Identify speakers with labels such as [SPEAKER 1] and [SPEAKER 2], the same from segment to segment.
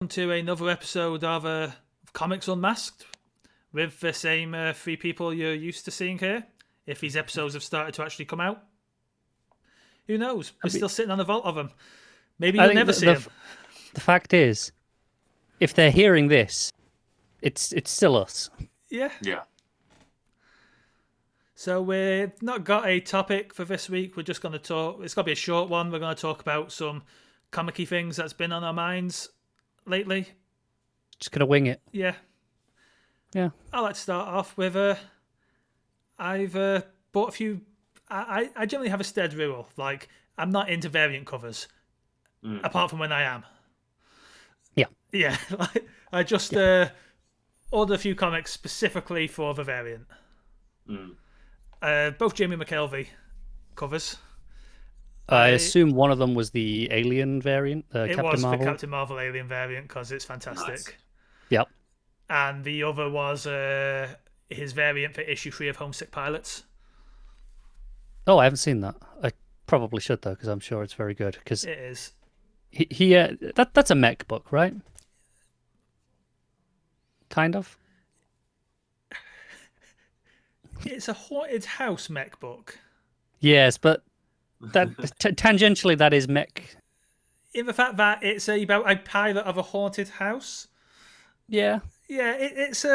[SPEAKER 1] To another episode of Comics Unmasked with the same three people you're used to seeing here. If these episodes have started to actually come out, who knows? We're still sitting on a vault of them. Maybe you'll never see them.
[SPEAKER 2] The fact is, if they're hearing this, it's still us.
[SPEAKER 1] Yeah.
[SPEAKER 3] Yeah.
[SPEAKER 1] So we've not got a topic for this week. We're just going to talk. It's going to be a short one. We're going to talk about some comic-y things that's been on our minds lately.
[SPEAKER 2] Just gonna wing it.
[SPEAKER 1] Yeah. I'd like to start off with I've bought a few. I generally have a stead rule. Like, I'm not into variant covers, apart from when I am. Yeah. Like, I just ordered a few comics specifically for the variant. Both Jamie McKelvey covers.
[SPEAKER 2] I assume one of them was the Alien variant,
[SPEAKER 1] It
[SPEAKER 2] Captain
[SPEAKER 1] was
[SPEAKER 2] Marvel.
[SPEAKER 1] the Captain Marvel Alien variant because it's fantastic.
[SPEAKER 3] Nice.
[SPEAKER 2] Yep.
[SPEAKER 1] And the other was his variant for issue 3 of Homesick Pilots.
[SPEAKER 2] Oh, I haven't seen that. I probably should though, because I'm sure it's very good. Because
[SPEAKER 1] It is.
[SPEAKER 2] that's a mech book, right? Kind of.
[SPEAKER 1] It's a haunted house mech book.
[SPEAKER 2] Yes, but that tangentially that is mech.
[SPEAKER 1] In the fact that it's about a pilot of a haunted house.
[SPEAKER 2] Yeah.
[SPEAKER 1] Yeah, it's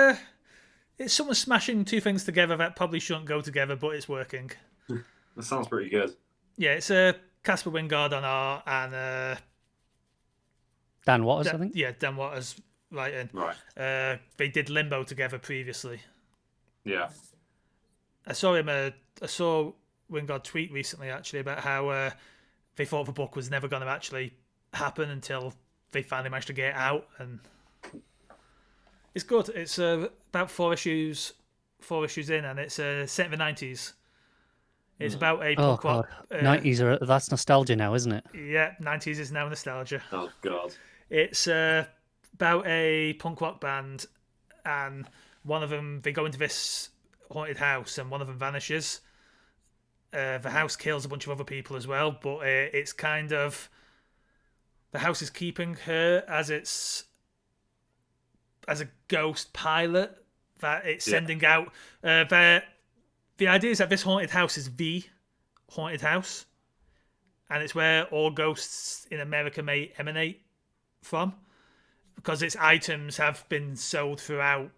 [SPEAKER 1] someone smashing two things together that probably shouldn't go together, but it's working.
[SPEAKER 3] That sounds pretty good.
[SPEAKER 1] Yeah, it's Casper Wingard on art and
[SPEAKER 2] Dan Waters, I think.
[SPEAKER 1] Yeah, Dan Waters writing.
[SPEAKER 3] Right.
[SPEAKER 1] They did Limbo together previously.
[SPEAKER 3] Yeah.
[SPEAKER 1] I saw Wingard tweet recently actually about how they thought the book was never going to actually happen until they finally managed to get it out, and it's good. It's about four issues in, and it's set in the 90s. It's about a punk rock.
[SPEAKER 2] 90s that's nostalgia now, isn't it?
[SPEAKER 1] Yeah, 90s is now nostalgia.
[SPEAKER 3] Oh God.
[SPEAKER 1] It's about a punk rock band, and one of them, they go into this haunted house, and one of them vanishes. The house kills a bunch of other people as well, but it's kind of, the house is keeping her as a ghost pilot that it's sending out. The idea is that this haunted house is the haunted house, and it's where all ghosts in America may emanate from, because its items have been sold throughout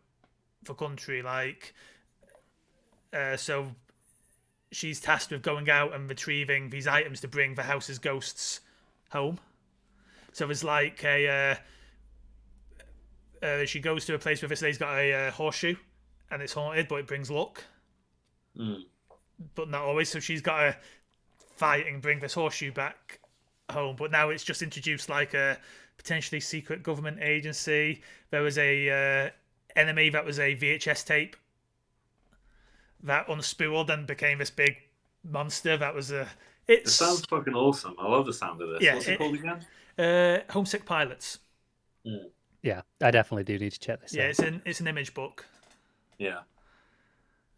[SPEAKER 1] the country. Like, so she's tasked with going out and retrieving these items to bring the house's ghosts home. So there's like she goes to a place where this lady's got a horseshoe, and it's haunted, but it brings luck. But not always. So she's got to fight and bring this horseshoe back home. But now it's just introduced like a potentially secret government agency. There was a enemy that was a VHS tape that unspooled and became this big monster. That was
[SPEAKER 3] It sounds fucking awesome. I love the sound of this.
[SPEAKER 1] Yeah,
[SPEAKER 3] What's it called again?
[SPEAKER 1] Homesick Pilots.
[SPEAKER 2] Yeah, I definitely do need to check this out.
[SPEAKER 1] Yeah, it's an image book.
[SPEAKER 3] Yeah.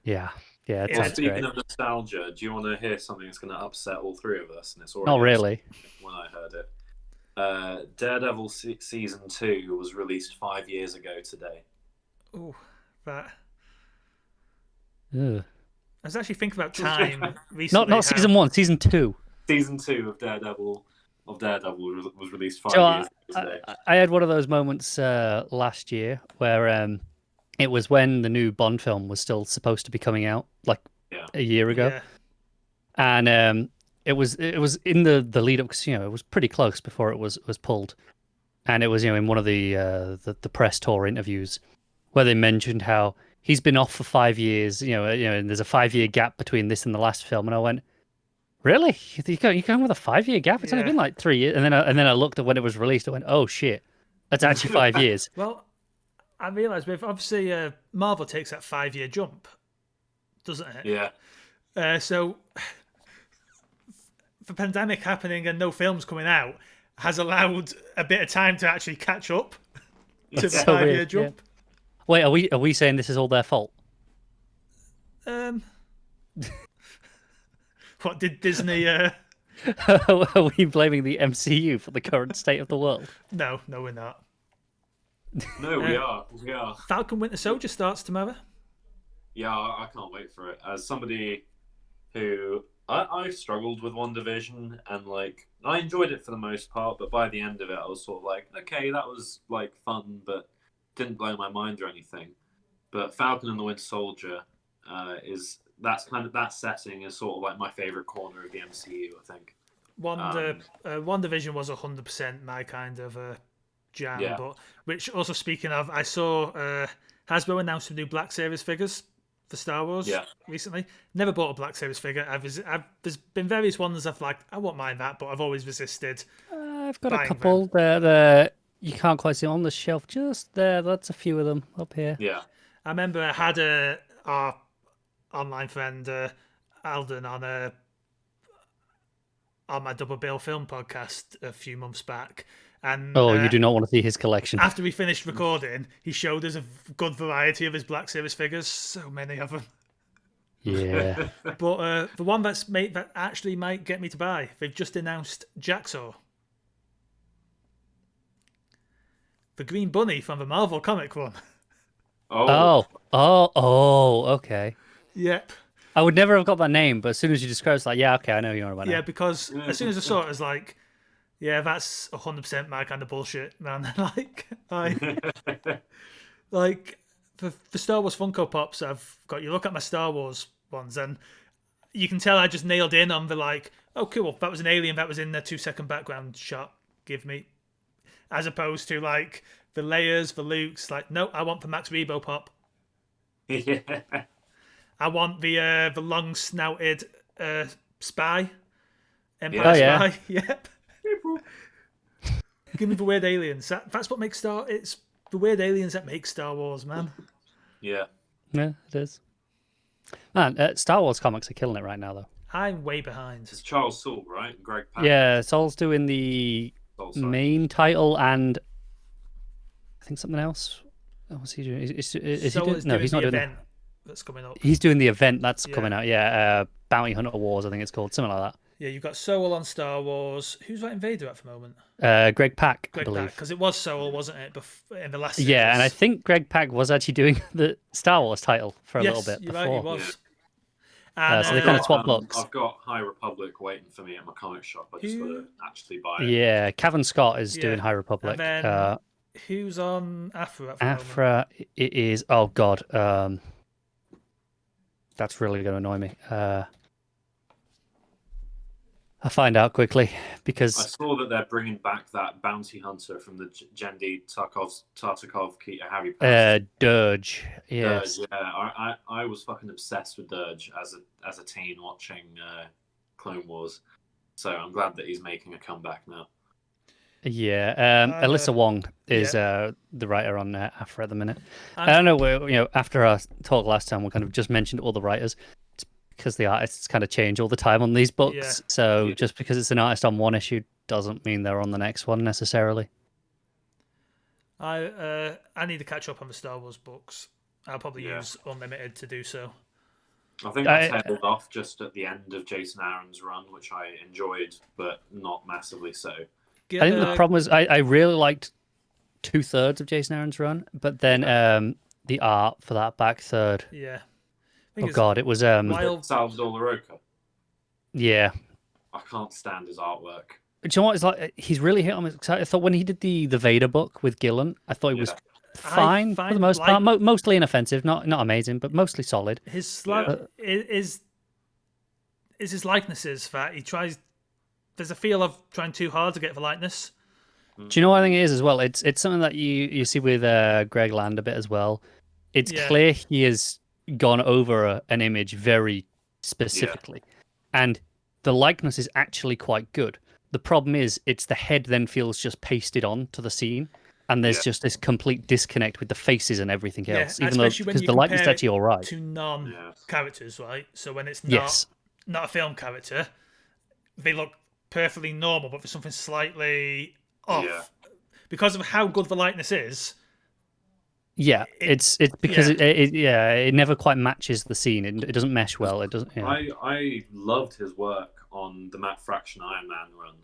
[SPEAKER 2] Yeah, it
[SPEAKER 3] Well,
[SPEAKER 2] sounds
[SPEAKER 3] speaking
[SPEAKER 2] great.
[SPEAKER 3] of nostalgia, do you want to hear something that's going to upset all three of us? And it's
[SPEAKER 2] Not really.
[SPEAKER 3] when I heard it. Daredevil season 2 was released 5 years ago today.
[SPEAKER 1] Oh, that.
[SPEAKER 2] Ugh.
[SPEAKER 1] I was actually thinking about time recently.
[SPEAKER 2] Not season 1, season 2.
[SPEAKER 3] Season 2 of Daredevil was released 5
[SPEAKER 2] So
[SPEAKER 3] years ago today.
[SPEAKER 2] I had one of those moments last year where it was when the new Bond film was still supposed to be coming out, like a year ago, and it was in the lead up, because it was pretty close before it was pulled, and it was in one of the press tour interviews where they mentioned how he's been off for 5 years, and there's a 5-year gap between this and the last film, and I went, really? You going with a 5-year gap? It's only been like 3 years, and then I looked at when it was released. I went, oh shit, that's actually 5 years.
[SPEAKER 1] Well, I realised with obviously Marvel takes that 5-year jump, doesn't it?
[SPEAKER 3] Yeah.
[SPEAKER 1] So the pandemic happening and no films coming out has allowed a bit of time to actually catch up to the 5-year jump.
[SPEAKER 2] Yeah. Wait, are we saying this is all their fault?
[SPEAKER 1] What did Disney?
[SPEAKER 2] Are we blaming the MCU for the current state of the world?
[SPEAKER 1] No, we're not.
[SPEAKER 3] No, we are. We are.
[SPEAKER 1] Falcon Winter Soldier starts tomorrow.
[SPEAKER 3] Yeah, I can't wait for it. As somebody who I struggled with WandaVision, and like I enjoyed it for the most part, but by the end of it, I was sort of like, okay, that was like fun, but didn't blow my mind or anything. But Falcon and the Winter Soldier that setting is sort of like my favorite corner of the MCU, I think.
[SPEAKER 1] WandaVision was 100% my kind of jam.
[SPEAKER 3] Yeah.
[SPEAKER 1] But which also speaking of, I saw Hasbro announced some new Black Series figures for Star Wars recently. Never bought a Black Series figure. There's been various ones I've like, I won't mind that, but I've always resisted.
[SPEAKER 2] I've got a couple there. You can't quite see on the shelf. Just there. That's a few of them up here.
[SPEAKER 3] Yeah.
[SPEAKER 1] I remember I had our online friend Alden on my Double Bill Film podcast a few months back. And
[SPEAKER 2] you do not want to see his collection.
[SPEAKER 1] After we finished recording, he showed us a good variety of his Black Series figures. So many of them.
[SPEAKER 2] Yeah.
[SPEAKER 1] But the one that actually might get me to buy, they've just announced Jacksaw. The Green Bunny from the Marvel comic one.
[SPEAKER 2] Oh, okay.
[SPEAKER 1] Yep.
[SPEAKER 2] I would never have got that name, but as soon as you described it, it's like, yeah, okay, I know you're about now.
[SPEAKER 1] Yeah, because as soon as I saw it, I was like, yeah, that's 100% my kind of bullshit, man. Like for Star Wars Funko Pops I've got, you look at my Star Wars ones and you can tell I just nailed in on the like, oh cool, that was an alien that was in the 2-second background shot, give me. As opposed to like the Leias, the Lukes, like, no, I want the Max Rebo pop.
[SPEAKER 3] Yeah.
[SPEAKER 1] I want the long snouted spy. Empire Spy. Yep. Give me the weird aliens. That's what makes it's the weird aliens that make Star Wars, man.
[SPEAKER 3] Yeah.
[SPEAKER 2] Yeah, it is. Man, Star Wars comics are killing it right now, though.
[SPEAKER 1] I'm way behind.
[SPEAKER 3] It's Charles Soule, right? And Greg Pak.
[SPEAKER 2] Yeah, Saul's doing the main title and I think something else. What's he doing? Is he doing? No, he's not doing
[SPEAKER 1] event that's coming up.
[SPEAKER 2] He's doing the event that's coming out. Yeah, Bounty Hunter Wars, I think it's called, something like that.
[SPEAKER 1] Yeah, you've got Soul on Star Wars. Who's writing Vader at the moment?
[SPEAKER 2] Greg Pak, I believe.
[SPEAKER 1] Because it was Soul, wasn't it, in the last series?
[SPEAKER 2] Yeah, and I think Greg Pak was actually doing the Star Wars title for a little bit
[SPEAKER 1] you're
[SPEAKER 2] before.
[SPEAKER 1] Right, he was.
[SPEAKER 2] Yeah. So they kind of swap books.
[SPEAKER 3] I've got High Republic waiting for me at my comic shop. I just got to actually buy it.
[SPEAKER 2] Yeah, Cavan Scott is doing High Republic.
[SPEAKER 1] And then, who's on Afra at the moment?
[SPEAKER 2] Afra, it is... Oh, God. That's really going to annoy me. I'll find out quickly because
[SPEAKER 3] I saw that they're bringing back that bounty hunter from the Genndy Tartakov Harry Potter.
[SPEAKER 2] Dirge. Yes.
[SPEAKER 3] Dirge, yeah. I was fucking obsessed with Dirge as a teen watching Clone Wars, so I'm glad that he's making a comeback now.
[SPEAKER 2] Yeah. Alyssa Wong is the writer on Afra at the minute. I don't know. After our talk last time, we kind of just mentioned all the writers. Because the artists kind of change all the time on these books. So just because it's an artist on one issue doesn't mean they're on the next one necessarily.
[SPEAKER 1] I need to catch up on the Star Wars books. I'll probably use Unlimited to do so.
[SPEAKER 3] I think I tailed off just at the end of Jason Aaron's run, which I enjoyed, but not massively so.
[SPEAKER 2] I think the problem is I really liked 2/3 of Jason Aaron's run, but then the art for that back third.
[SPEAKER 1] Yeah.
[SPEAKER 2] Oh God, it was
[SPEAKER 3] Salvador LaRocca.
[SPEAKER 2] Yeah.
[SPEAKER 3] I can't stand his artwork.
[SPEAKER 2] Do you know what? It's like he's really hit on me. I thought when he did the Vader book with Gillen, I thought he was fine for the most part. Mostly inoffensive, not amazing, but mostly solid.
[SPEAKER 1] His is his likenesses that he tries. There's a feel of trying too hard to get the likeness.
[SPEAKER 2] Do you know what I think it is as well? It's something that you see with Greg Land a bit as well. It's clear he has gone over an image very specifically, and the likeness is actually quite good. The problem is it's the head then feels just pasted on to the scene, and there's just this complete disconnect with the faces and everything else, even though because the likeness is actually all right
[SPEAKER 1] to non-characters, right? So when it's not a film character, they look perfectly normal, but there's something slightly off because of how good the likeness is.
[SPEAKER 2] Yeah, it's because it never quite matches the scene. It doesn't mesh well. It doesn't.
[SPEAKER 3] I loved his work on the Matt Fraction Iron Man run.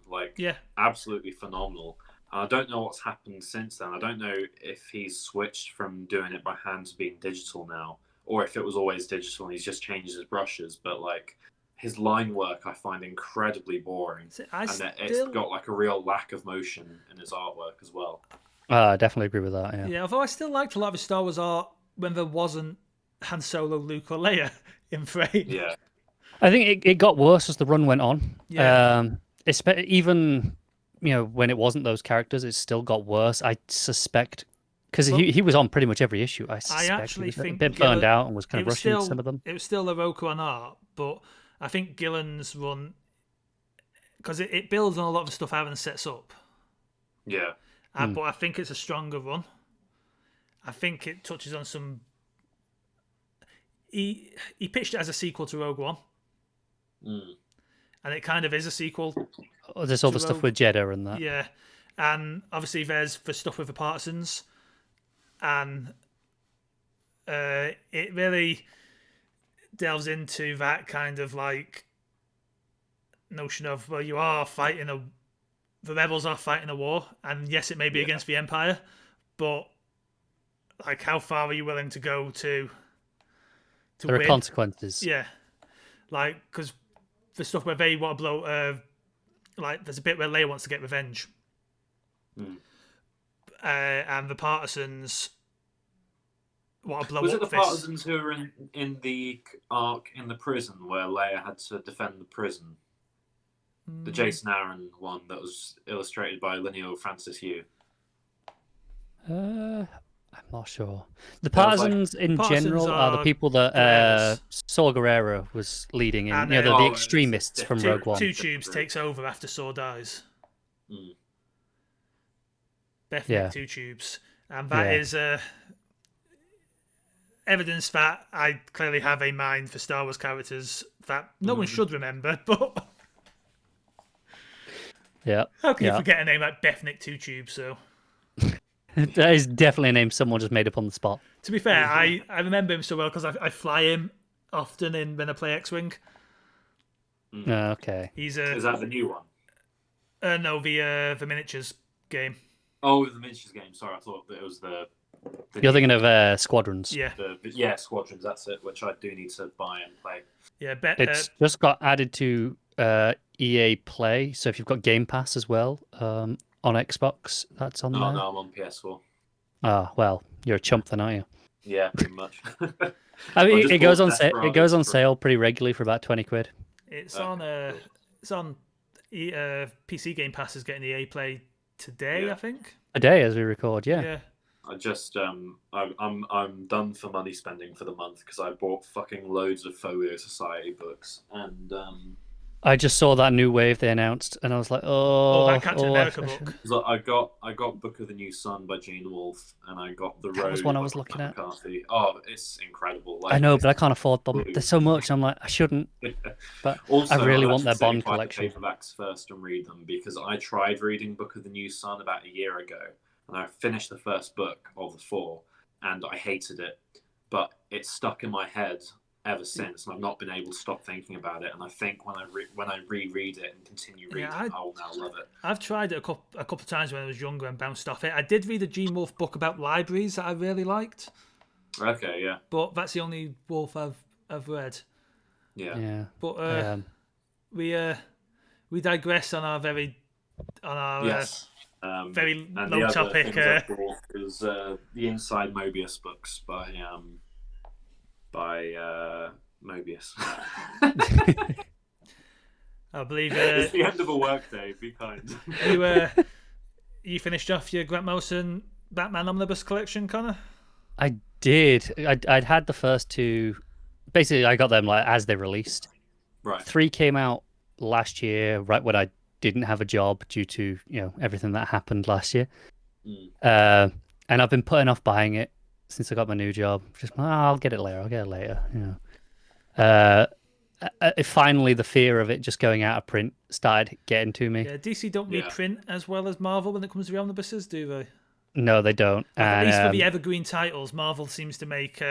[SPEAKER 3] Absolutely phenomenal. I don't know what's happened since then. I don't know if he's switched from doing it by hand to being digital now, or if it was always digital and he's just changed his brushes. But like his line work, I find incredibly boring, it's got like a real lack of motion in his artwork as well.
[SPEAKER 2] I definitely agree with that. Yeah.
[SPEAKER 1] Yeah, although I still liked a lot of his Star Wars art when there wasn't Han Solo, Luke, or Leia in frame.
[SPEAKER 3] Yeah.
[SPEAKER 2] I think it got worse as the run went on.
[SPEAKER 1] Yeah.
[SPEAKER 2] Even when it wasn't those characters, it still got worse. I suspect because he was on pretty much every issue. I
[SPEAKER 1] actually
[SPEAKER 2] he was
[SPEAKER 1] think
[SPEAKER 2] a bit burned out and was kind of rushing some of them.
[SPEAKER 1] It was still a Roku on art, but I think Gillen's run, because it builds on a lot of the stuff Aaron sets up.
[SPEAKER 3] Yeah.
[SPEAKER 1] But I think it's a stronger run. I think it touches on some. He pitched it as a sequel to Rogue One. And it kind of is a sequel.
[SPEAKER 2] There's all the stuff with Jeddah and that.
[SPEAKER 1] Yeah. And obviously there's the stuff with the Partisans. And it really delves into that kind of like notion of, well, you are fighting the rebels are fighting a war, and yes, it may be against the Empire, but like, how far are you willing to go to
[SPEAKER 2] there
[SPEAKER 1] win?
[SPEAKER 2] Are consequences.
[SPEAKER 1] Yeah. Like, because the stuff where they want to blow, like, there's a bit where Leia wants to get revenge. And the Partisans want to blow up.
[SPEAKER 3] Was it the Partisans who were in the arc in the prison where Leia had to defend the prison? The Jason Aaron one that was illustrated by Linneo Francis Yu.
[SPEAKER 2] I'm not sure. The Partisans in general are the people that Saw Gerrera was leading in.
[SPEAKER 1] And,
[SPEAKER 2] the extremists from Rogue One.
[SPEAKER 1] Two Tubes takes over after Saw dies. Definitely Two Tubes. And that is evidence that I clearly have a mind for Star Wars characters that no one should remember, but...
[SPEAKER 2] Yeah.
[SPEAKER 1] How can you forget a name like Bethnick Two Tubes? So
[SPEAKER 2] that is definitely a name someone just made up on the spot.
[SPEAKER 1] To be fair, I remember him so well because I fly him often when I play X-Wing.
[SPEAKER 2] Okay.
[SPEAKER 3] Is that the new one?
[SPEAKER 1] No, the miniatures game.
[SPEAKER 3] Oh, the miniatures game. Sorry, I thought that it was the
[SPEAKER 2] You're thinking of Squadrons.
[SPEAKER 1] Yeah.
[SPEAKER 3] Squadrons. That's it. Which I do need to buy and play.
[SPEAKER 1] Yeah,
[SPEAKER 2] it's just got added to EA Play, so if you've got Game Pass as well on Xbox, that's on there.
[SPEAKER 3] No, I'm on PS4.
[SPEAKER 2] Ah, well, you're a chump then, aren't you?
[SPEAKER 3] Yeah, pretty much.
[SPEAKER 2] I mean, it goes on sale. It goes on sale pretty regularly for about £20.
[SPEAKER 1] It's on PC Game Pass is getting EA Play today, I think.
[SPEAKER 2] Today, as we record, yeah.
[SPEAKER 3] I just I'm done for money spending for the month because I bought fucking loads of Folio Society books and
[SPEAKER 2] I just saw that new wave they announced and I was like,
[SPEAKER 1] that Captain America book.
[SPEAKER 3] So I got Book of the New Sun by Gene Wolfe and I got The Road.
[SPEAKER 2] That was one I was looking at.
[SPEAKER 3] McCarthy. Oh, it's incredible. Like,
[SPEAKER 2] I know, but I can't afford them. There's so much. I'm like, I shouldn't. But also, I really want their Bond collection.
[SPEAKER 3] The paperbacks first and read them because I tried reading Book of the New Sun about a year ago. And I finished the first book of the 4, and I hated it. But it's stuck in my head ever since, and I've not been able to stop thinking about it. And I think when I reread it and continue reading it, I will now love it.
[SPEAKER 1] I've tried it a couple of times when I was younger and bounced off it. I did read a Gene Wolfe book about libraries that I really liked.
[SPEAKER 3] Okay, yeah.
[SPEAKER 1] But that's the only Wolfe I've read.
[SPEAKER 3] Yeah.
[SPEAKER 1] But we digress on our very
[SPEAKER 3] yes.
[SPEAKER 1] Very low topic.
[SPEAKER 3] Was the Inside Mobius books by Mobius.
[SPEAKER 1] I believe
[SPEAKER 3] it's the end of a workday. Be kind.
[SPEAKER 1] You finished off your Grant Morrison Batman Omnibus collection, Connor?
[SPEAKER 2] I did. I'd had the first 2. Basically, I got them like as they released.
[SPEAKER 3] Right.
[SPEAKER 2] 3 came out last year, right when I didn't have a job due to everything that happened last year, and I've been putting off buying it since I got my new job. Just I'll get it later. Finally, the fear of it just going out of print started getting to me.
[SPEAKER 1] Yeah, DC don't reprint as well as Marvel when it comes to the omnibuses, do they?
[SPEAKER 2] No, they don't.
[SPEAKER 1] At least for the evergreen titles, Marvel seems to make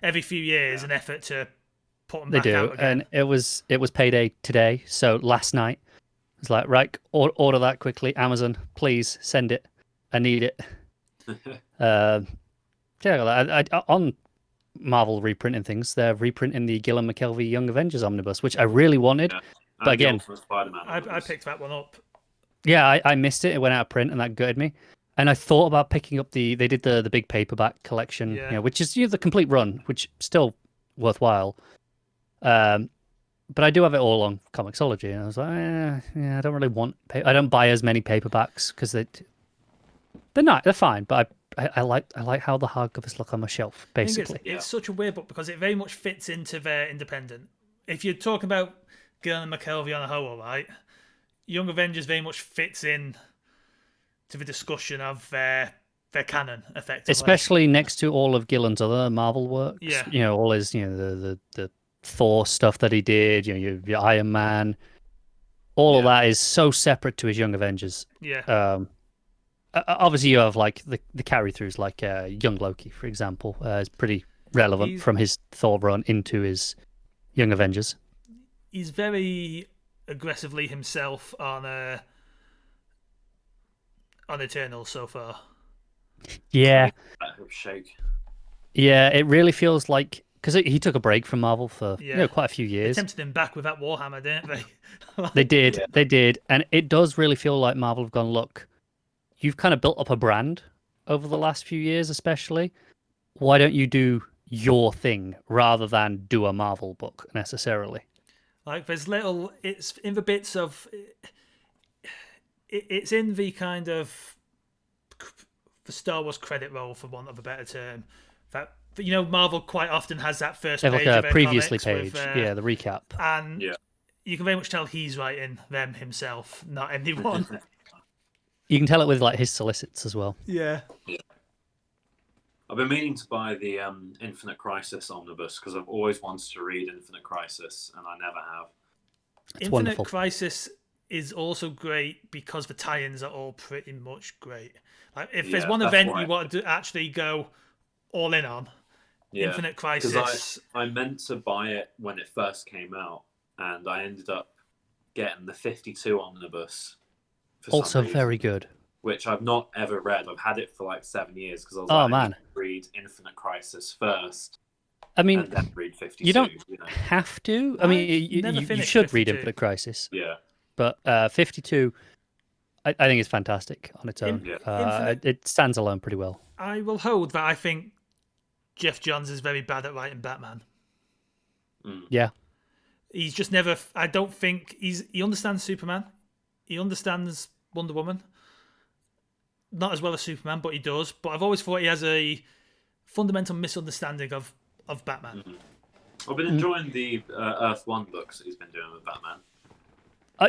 [SPEAKER 1] every few years an effort to put them back out again.
[SPEAKER 2] And it was payday today, so last night It's like, right, order that quickly. Amazon, please send it. I need it. On Marvel reprinting things, they're reprinting the Gillen McKelvey Young Avengers omnibus, which I really wanted.
[SPEAKER 3] Yeah.
[SPEAKER 2] But again,
[SPEAKER 1] I picked that one up.
[SPEAKER 2] Yeah, I missed it. It went out of print, and that gutted me. And I thought about picking up they did the big paperback collection, which is the complete run, which still worthwhile. But I do have it all on Comixology, and I was like, I don't really want. I don't buy as many paperbacks because they're fine, but I like how the hardcovers look on my shelf. Basically,
[SPEAKER 1] it's such a weird book because it very much fits into their independent. If you're talking about Gillen and McKelvey on a whole, right, Young Avengers very much fits in to the discussion of their canon, effectively.
[SPEAKER 2] Especially next to all of Gillen's other Marvel works.
[SPEAKER 1] Yeah.
[SPEAKER 2] All his the Thor stuff that he did. Your Iron Man. All of that is so separate to his Young Avengers.
[SPEAKER 1] Yeah.
[SPEAKER 2] Obviously, you have like the carry throughs, like Young Loki, for example, is pretty relevant from his Thor run into his Young Avengers.
[SPEAKER 1] He's very aggressively himself on Eternals so far.
[SPEAKER 2] Yeah.
[SPEAKER 3] Shake.
[SPEAKER 2] Yeah, it really feels like because he took a break from Marvel for quite a few years.
[SPEAKER 1] They tempted him back with that Warhammer, didn't they?
[SPEAKER 2] They did, and it does really feel like Marvel have gone, look, you've kind of built up a brand over the last few years, especially. Why don't you do your thing rather than do a Marvel book necessarily?
[SPEAKER 1] Like it's in the bits of, it's in the kind of the Star Wars credit roll, for want of a better term. That Marvel quite often has that first page
[SPEAKER 2] like
[SPEAKER 1] of
[SPEAKER 2] a previously
[SPEAKER 1] page,
[SPEAKER 2] with, the recap,
[SPEAKER 1] and you can very much tell he's writing them himself, not anyone.
[SPEAKER 2] You can tell it with like his solicits as well.
[SPEAKER 1] Yeah.
[SPEAKER 3] I've been meaning to buy the Infinite Crisis omnibus because I've always wanted to read Infinite Crisis and I never have.
[SPEAKER 1] Infinite wonderful. Crisis is also great because the tie-ins are all pretty much great. Like if there's one event you want to actually go all in on, Infinite Crisis.
[SPEAKER 3] Because I meant to buy it when it first came out, and I ended up getting the 52 omnibus.
[SPEAKER 2] Also very good.
[SPEAKER 3] Which I've not ever read. I've had it for like 7 years because I was I need to read Infinite Crisis first.
[SPEAKER 2] I mean,
[SPEAKER 3] and then read 52.
[SPEAKER 2] You don't have to. I mean, you should read Infinite Crisis.
[SPEAKER 3] Yeah.
[SPEAKER 2] But 52, I think is fantastic on its own. It stands alone pretty well.
[SPEAKER 1] I will hold that I think Jeff Johns is very bad at writing Batman.
[SPEAKER 2] Yeah.
[SPEAKER 1] He's just never... I don't think... He understands Superman. He understands Wonder Woman. Not as well as Superman, but he does. But I've always thought he has a fundamental misunderstanding of Batman.
[SPEAKER 3] I've been enjoying the Earth 1 books that he's been doing with Batman.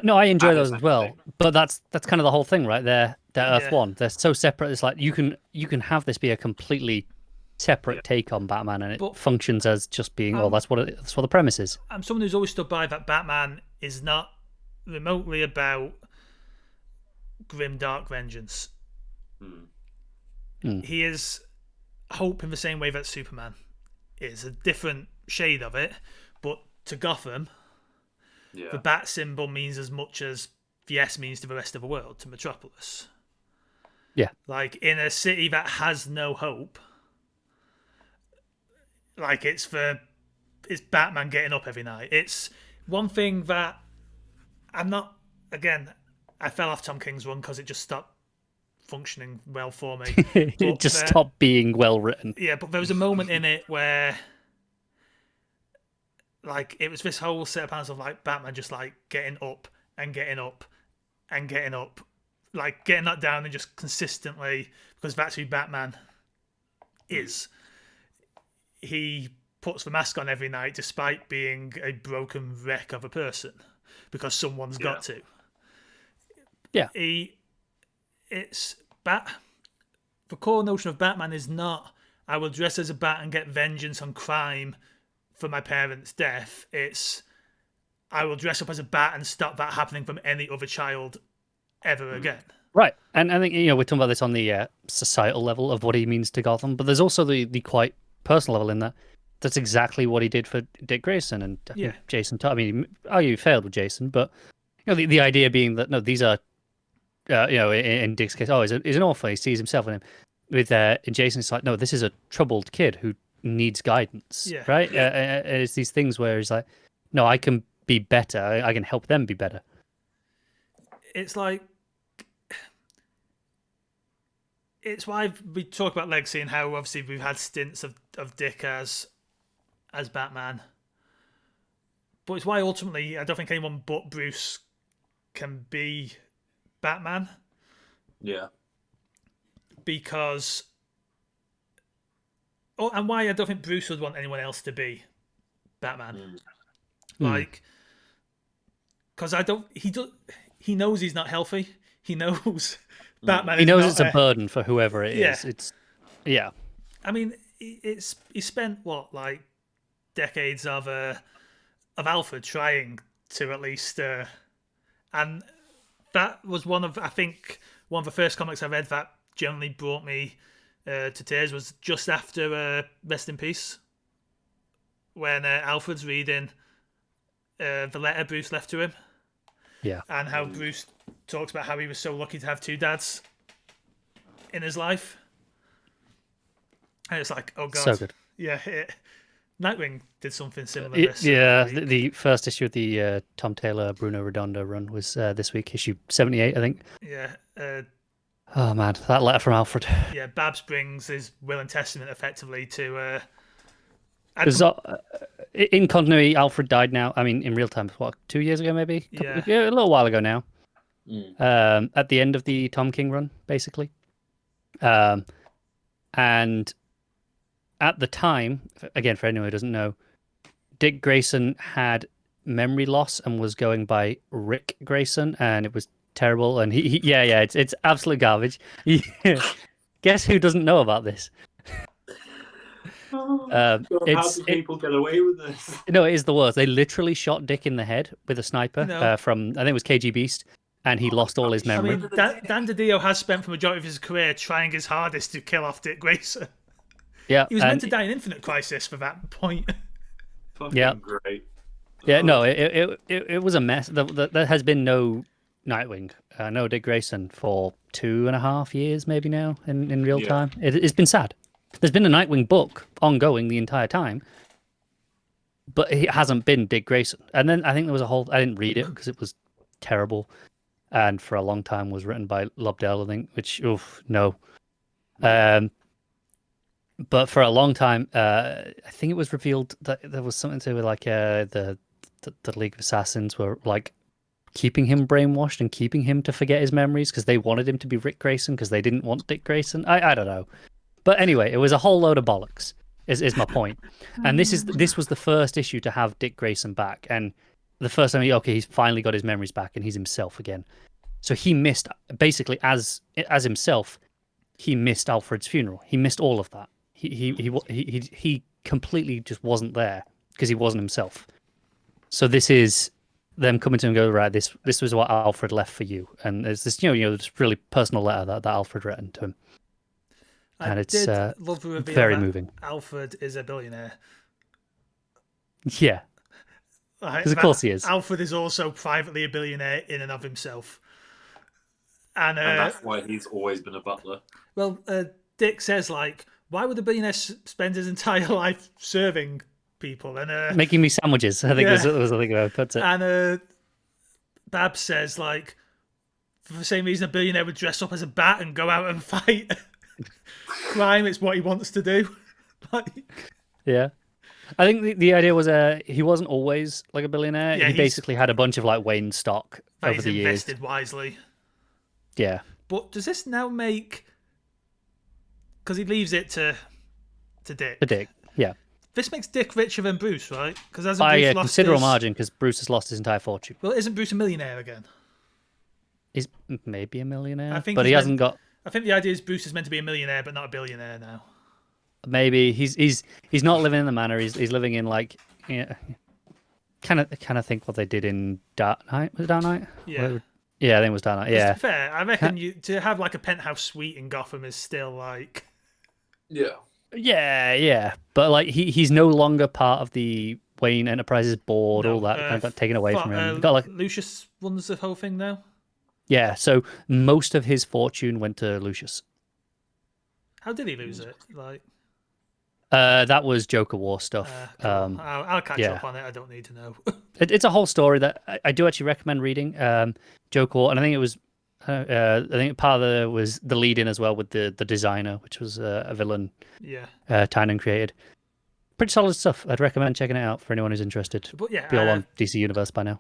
[SPEAKER 2] No, I enjoy those as well. But that's kind of the whole thing, right? They're Earth 1. They're so separate. It's like you can have this be a completely separate take on Batman, and it functions as just being, that's what the premise is.
[SPEAKER 1] I'm someone who's always stood by that Batman is not remotely about grim, dark vengeance. He is hope in the same way that Superman is. A different shade of it, but to Gotham, the bat symbol means as much as the S means to the rest of the world, to Metropolis.
[SPEAKER 2] Yeah.
[SPEAKER 1] Like, in a city that has no hope, like, it's Batman getting up every night. It's one thing that I fell off Tom King's run because it just stopped functioning well for me.
[SPEAKER 2] It just stopped being well written.
[SPEAKER 1] Yeah, but there was a moment in it where, like, it was this whole set of panels of like Batman just like getting up and getting up and getting up, like getting that down and just consistently, because that's who Batman is. He puts the mask on every night despite being a broken wreck of a person because someone's got to.
[SPEAKER 2] Yeah.
[SPEAKER 1] The core notion of Batman is not, I will dress as a bat and get vengeance on crime for my parents' death. It's, I will dress up as a bat and stop that happening from any other child ever again.
[SPEAKER 2] Right. And I think, we're talking about this on the societal level of what he means to Gotham, but there's also the quite personal level in that. That's exactly what he did for Dick Grayson and Jason Todd. I mean, you failed with Jason, but the idea being that no, these are, in Dick's case, he's an orphan. He sees himself in him. With in Jason, it's like, no, this is a troubled kid who needs guidance, right? It's these things where he's like, no, I can be better. I can help them be better.
[SPEAKER 1] It's like, it's why we talk about legacy and how obviously we've had stints of Dick as Batman. But it's why ultimately I don't think anyone but Bruce can be Batman.
[SPEAKER 3] Yeah.
[SPEAKER 1] Because... Oh, and why I don't think Bruce would want anyone else to be Batman. Like... Because he knows he's not healthy. He knows Batman.
[SPEAKER 2] He knows it's a burden for whoever it is. It's
[SPEAKER 1] I mean, he spent what decades of Alfred trying to at least, and that was one of the first comics I read that generally brought me to tears was just after Rest in Peace, when Alfred's reading the letter Bruce left to him.
[SPEAKER 2] Yeah.
[SPEAKER 1] And how Bruce talks about how he was so lucky to have two dads in his life. And it's like, oh god.
[SPEAKER 2] So good.
[SPEAKER 1] Yeah. Nightwing did something similar to this.
[SPEAKER 2] Yeah, the first issue of the Tom Taylor, Bruno Redondo run was this week, issue 78, I think.
[SPEAKER 1] Yeah.
[SPEAKER 2] Oh man, that letter from Alfred.
[SPEAKER 1] Yeah, Babs brings his will and testament effectively to...
[SPEAKER 2] in continuity, Alfred died now. I mean, in real time, what, 2 years ago, maybe? A little while ago now. At the end of the Tom King run, basically. And at the time, again, for anyone who doesn't know, Dick Grayson had memory loss and was going by Rick Grayson, and it was terrible. And it's absolute garbage. Guess who doesn't know about this?
[SPEAKER 3] How do people get away with this?
[SPEAKER 2] No, it is the worst. They literally shot Dick in the head with a sniper from, I think it was KG Beast, and he lost all his memory.
[SPEAKER 1] I mean, Dan DiDio has spent the majority of his career trying his hardest to kill off Dick Grayson.
[SPEAKER 2] Yeah,
[SPEAKER 1] he was meant to die in Infinite Crisis for that point.
[SPEAKER 3] Fucking great.
[SPEAKER 2] Yeah, no, it was a mess. There has been no Nightwing, no Dick Grayson for 2.5 years, maybe now in real time. It's been sad. There's been a Nightwing book ongoing the entire time, but it hasn't been Dick Grayson. And then I think there was a whole... I didn't read it because it was terrible, and for a long time was written by Lobdell, I think, which, no. But for a long time, I think it was revealed that there was something to do with the League of Assassins were like keeping him brainwashed and keeping him to forget his memories because they wanted him to be Rick Grayson because they didn't want Dick Grayson. I don't know. But anyway, it was a whole load of bollocks, is my point. And this was the first issue to have Dick Grayson back. And the first time, he's finally got his memories back and he's himself again. So he missed, basically, as himself, he missed Alfred's funeral. He missed all of that. He completely just wasn't there because he wasn't himself. So this is them coming to him and go, right, this was what Alfred left for you. And there's this, this really personal letter that Alfred written to him. And it's
[SPEAKER 1] love the reveal
[SPEAKER 2] very
[SPEAKER 1] that
[SPEAKER 2] moving.
[SPEAKER 1] Alfred is a billionaire.
[SPEAKER 2] Yeah. Because of course he is.
[SPEAKER 1] Alfred is also privately a billionaire in and of himself. And
[SPEAKER 3] that's why he's always been a butler.
[SPEAKER 1] Well, Dick says, why would a billionaire spend his entire life serving people? And
[SPEAKER 2] making me sandwiches, I think was the thing I put it.
[SPEAKER 1] And Babs says, for the same reason a billionaire would dress up as a bat and go out and fight crime, it's what he wants to do.
[SPEAKER 2] Yeah. I think the idea was he wasn't always like a billionaire. Yeah, he basically had a bunch of Wayne stock over the years.
[SPEAKER 1] Invested wisely.
[SPEAKER 2] Yeah.
[SPEAKER 1] But does this now make... Because he leaves it to Dick.
[SPEAKER 2] To Dick, yeah.
[SPEAKER 1] This makes Dick richer than Bruce, right? Because as
[SPEAKER 2] by
[SPEAKER 1] Bruce
[SPEAKER 2] a considerable margin, because Bruce has lost his entire fortune.
[SPEAKER 1] Well, isn't Bruce a millionaire again?
[SPEAKER 2] He's maybe a millionaire,
[SPEAKER 1] I think
[SPEAKER 2] but he hasn't got...
[SPEAKER 1] I think the idea is Bruce is meant to be a millionaire, but not a billionaire now.
[SPEAKER 2] Maybe he's not living in the manor. He's living in kind of think what they did in Dark Knight. Was it Dark Knight?
[SPEAKER 1] Yeah.
[SPEAKER 2] Yeah, I think it was Dark Knight. Yeah.
[SPEAKER 1] Fair. I reckon to have a penthouse suite in Gotham is still
[SPEAKER 3] Yeah.
[SPEAKER 2] Yeah. But he's no longer part of the Wayne Enterprises board, all that kind of got taken away from him. Got
[SPEAKER 1] Lucius runs the whole thing now.
[SPEAKER 2] Yeah, so most of his fortune went to Lucius.
[SPEAKER 1] How did he lose it?
[SPEAKER 2] That was Joker War stuff.
[SPEAKER 1] Cool. I'll catch up on it. I don't need to know.
[SPEAKER 2] It's a whole story that I do actually recommend reading. Joker War, and I think it was. I think part of was the lead in as well with the designer, which was a villain.
[SPEAKER 1] Yeah.
[SPEAKER 2] Tynan created. Pretty solid stuff. I'd recommend checking it out for anyone who's interested.
[SPEAKER 1] But yeah,
[SPEAKER 2] be all on DC Universe by now.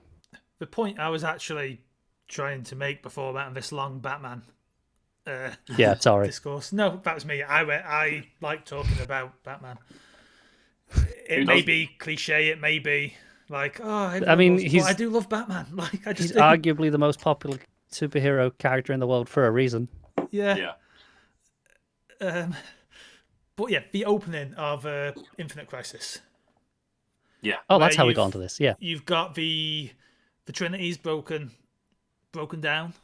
[SPEAKER 1] The point I was actually trying to make before that, this long Batman.
[SPEAKER 2] Sorry.
[SPEAKER 1] Discourse. No, that was me. I like talking about Batman. It may be cliche. It may be like, I mean, I do love Batman. Like, he's
[SPEAKER 2] arguably the most popular superhero character in the world for a reason.
[SPEAKER 1] Yeah. But yeah, the opening of Infinite Crisis.
[SPEAKER 3] Yeah.
[SPEAKER 2] Oh, that's how we got onto this. Yeah.
[SPEAKER 1] You've got the Trinity's broken down.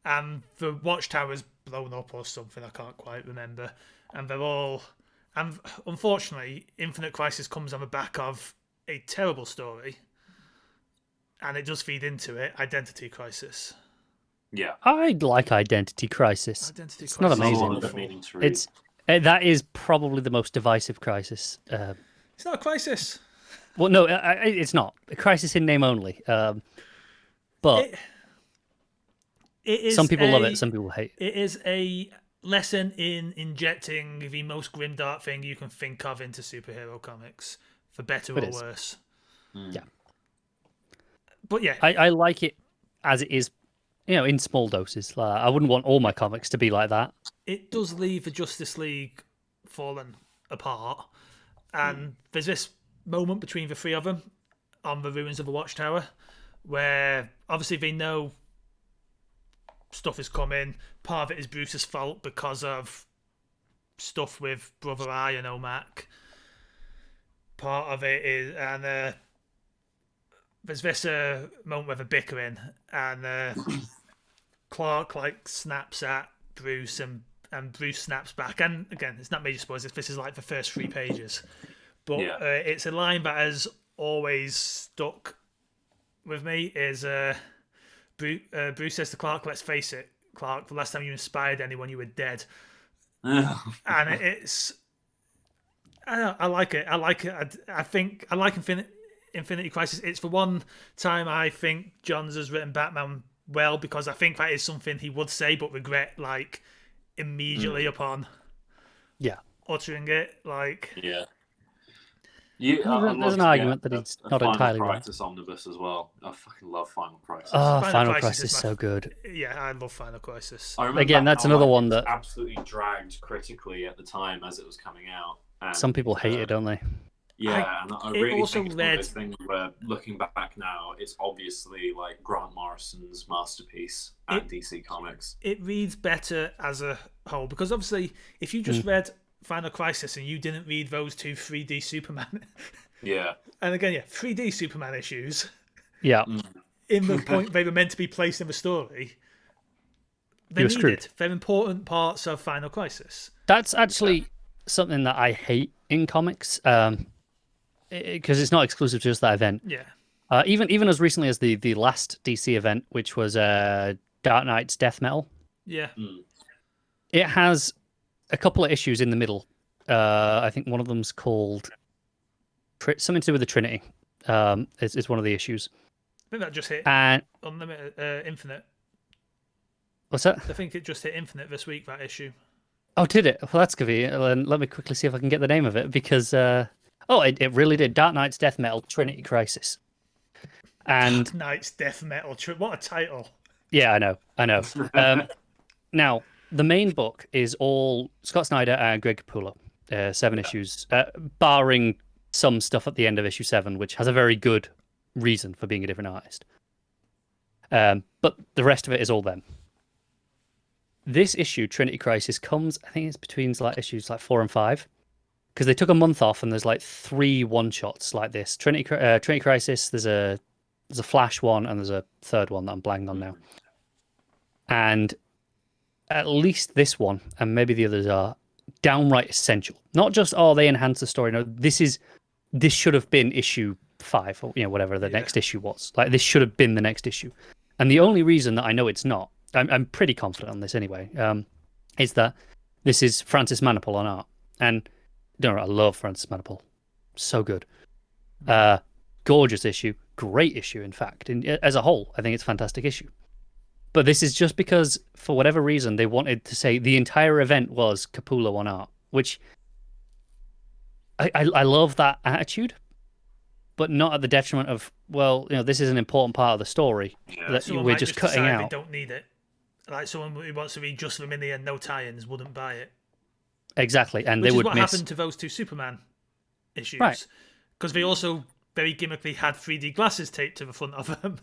[SPEAKER 1] And the Watchtower's blown up or something, I can't quite remember. And they're all... And unfortunately, Infinite Crisis comes on the back of a terrible story. And it does feed into it, Identity Crisis.
[SPEAKER 3] Yeah.
[SPEAKER 2] I like Identity Crisis. It's not amazing. That is probably the most divisive Crisis.
[SPEAKER 1] It's not a crisis.
[SPEAKER 2] Well, no, it's not. A crisis in name only. But...
[SPEAKER 1] It is
[SPEAKER 2] some people love it, some people hate it.
[SPEAKER 1] It is a lesson in injecting the most grimdark thing you can think of into superhero comics, for better or worse.
[SPEAKER 2] Yeah.
[SPEAKER 1] But yeah.
[SPEAKER 2] I like it as it is, in small doses. I wouldn't want all my comics to be like that.
[SPEAKER 1] It does leave the Justice League fallen apart. And there's this moment between the three of them on the ruins of the Watchtower where obviously they know stuff is coming. Part of it is Bruce's fault because of stuff with Brother Eye and OMAC. Part of it is, and there's this moment where they're bickering, and Clark snaps at Bruce, and Bruce snaps back. And again, it's not major spoilers. This is like the first 3 pages, but it's a line that has always stuck with me. Is Bruce says to Clark, "Let's face it, Clark. The last time you inspired anyone, you were dead." And it's, I like it. I like it. I think I like Infinity Crisis. It's the one time I think Johns has written Batman well, because I think that is something he would say but regret immediately upon uttering it.
[SPEAKER 2] There's an argument that it's not entirely right.
[SPEAKER 3] Crisis Omnibus as well. I fucking love Final Crisis.
[SPEAKER 2] Oh, Final Crisis is so good.
[SPEAKER 1] Yeah, I love Final Crisis.
[SPEAKER 2] Again, that's another one that
[SPEAKER 3] absolutely dragged critically at the time as it was coming out. And,
[SPEAKER 2] some people hate it, don't they?
[SPEAKER 3] Yeah, and I really think it's one of those things where, looking back now, it's obviously like Grant Morrison's masterpiece at DC Comics.
[SPEAKER 1] It reads better as a whole, because obviously, if you just read Final Crisis and you didn't read those 2 3D Superman, and again, 3D Superman issues, in the point they were meant to be placed in the story, they needed. They're important parts of Final Crisis.
[SPEAKER 2] That's actually something that I hate in comics. Because it's not exclusive to just that event.
[SPEAKER 1] Yeah.
[SPEAKER 2] Even as recently as the last DC event, which was Dark Knight's Death Metal.
[SPEAKER 1] Yeah.
[SPEAKER 2] It has a couple of issues in the middle. I think one of them's called something to do with the Trinity. Is one of the issues.
[SPEAKER 1] I think that just hit Unlimited, Infinite.
[SPEAKER 2] What's that?
[SPEAKER 1] I think it just hit Infinite this week, that issue.
[SPEAKER 2] Oh, did it? Well, that's good. Let me quickly see if I can get the name of it, because... it really did. Dark Knight's Death Metal, Trinity Crisis. And
[SPEAKER 1] Dark Knight's Death Metal, what a title.
[SPEAKER 2] Yeah, I know. Now, the main book is all Scott Snyder and Greg Capullo. 7 issues, barring some stuff at the end of issue 7, which has a very good reason for being a different artist. But the rest of it is all them. This issue, Trinity Crisis, comes, I think it's between issues 4 and 5. Because they took a month off, and there's 3 one-shots like this. Trinity Crisis, there's a Flash one, and there's a third one that I'm blanking on now. And at least this one, and maybe the others, are downright essential. Not just, they enhance the story. No, this is this should have been issue 5 or whatever the next issue was. Like this should have been the next issue. And the only reason that I know it's not, I'm pretty confident on this anyway, is that this is Francis Manapul on art. And I love Francis Manapul. So good. Gorgeous issue. Great issue, in fact. And as a whole, I think it's a fantastic issue. But this is just because, for whatever reason, they wanted to say the entire event was Capullo on art, which I love that attitude, but not at the detriment of, this is an important part of the story that we're just cutting out.
[SPEAKER 1] They don't need it. Like someone who wants to read just Verminia and no tie-ins wouldn't buy it.
[SPEAKER 2] Exactly, and
[SPEAKER 1] which
[SPEAKER 2] they would
[SPEAKER 1] miss... what happened to those 2 Superman issues. Right. Because they also very gimmickly had 3D glasses taped to the front of them.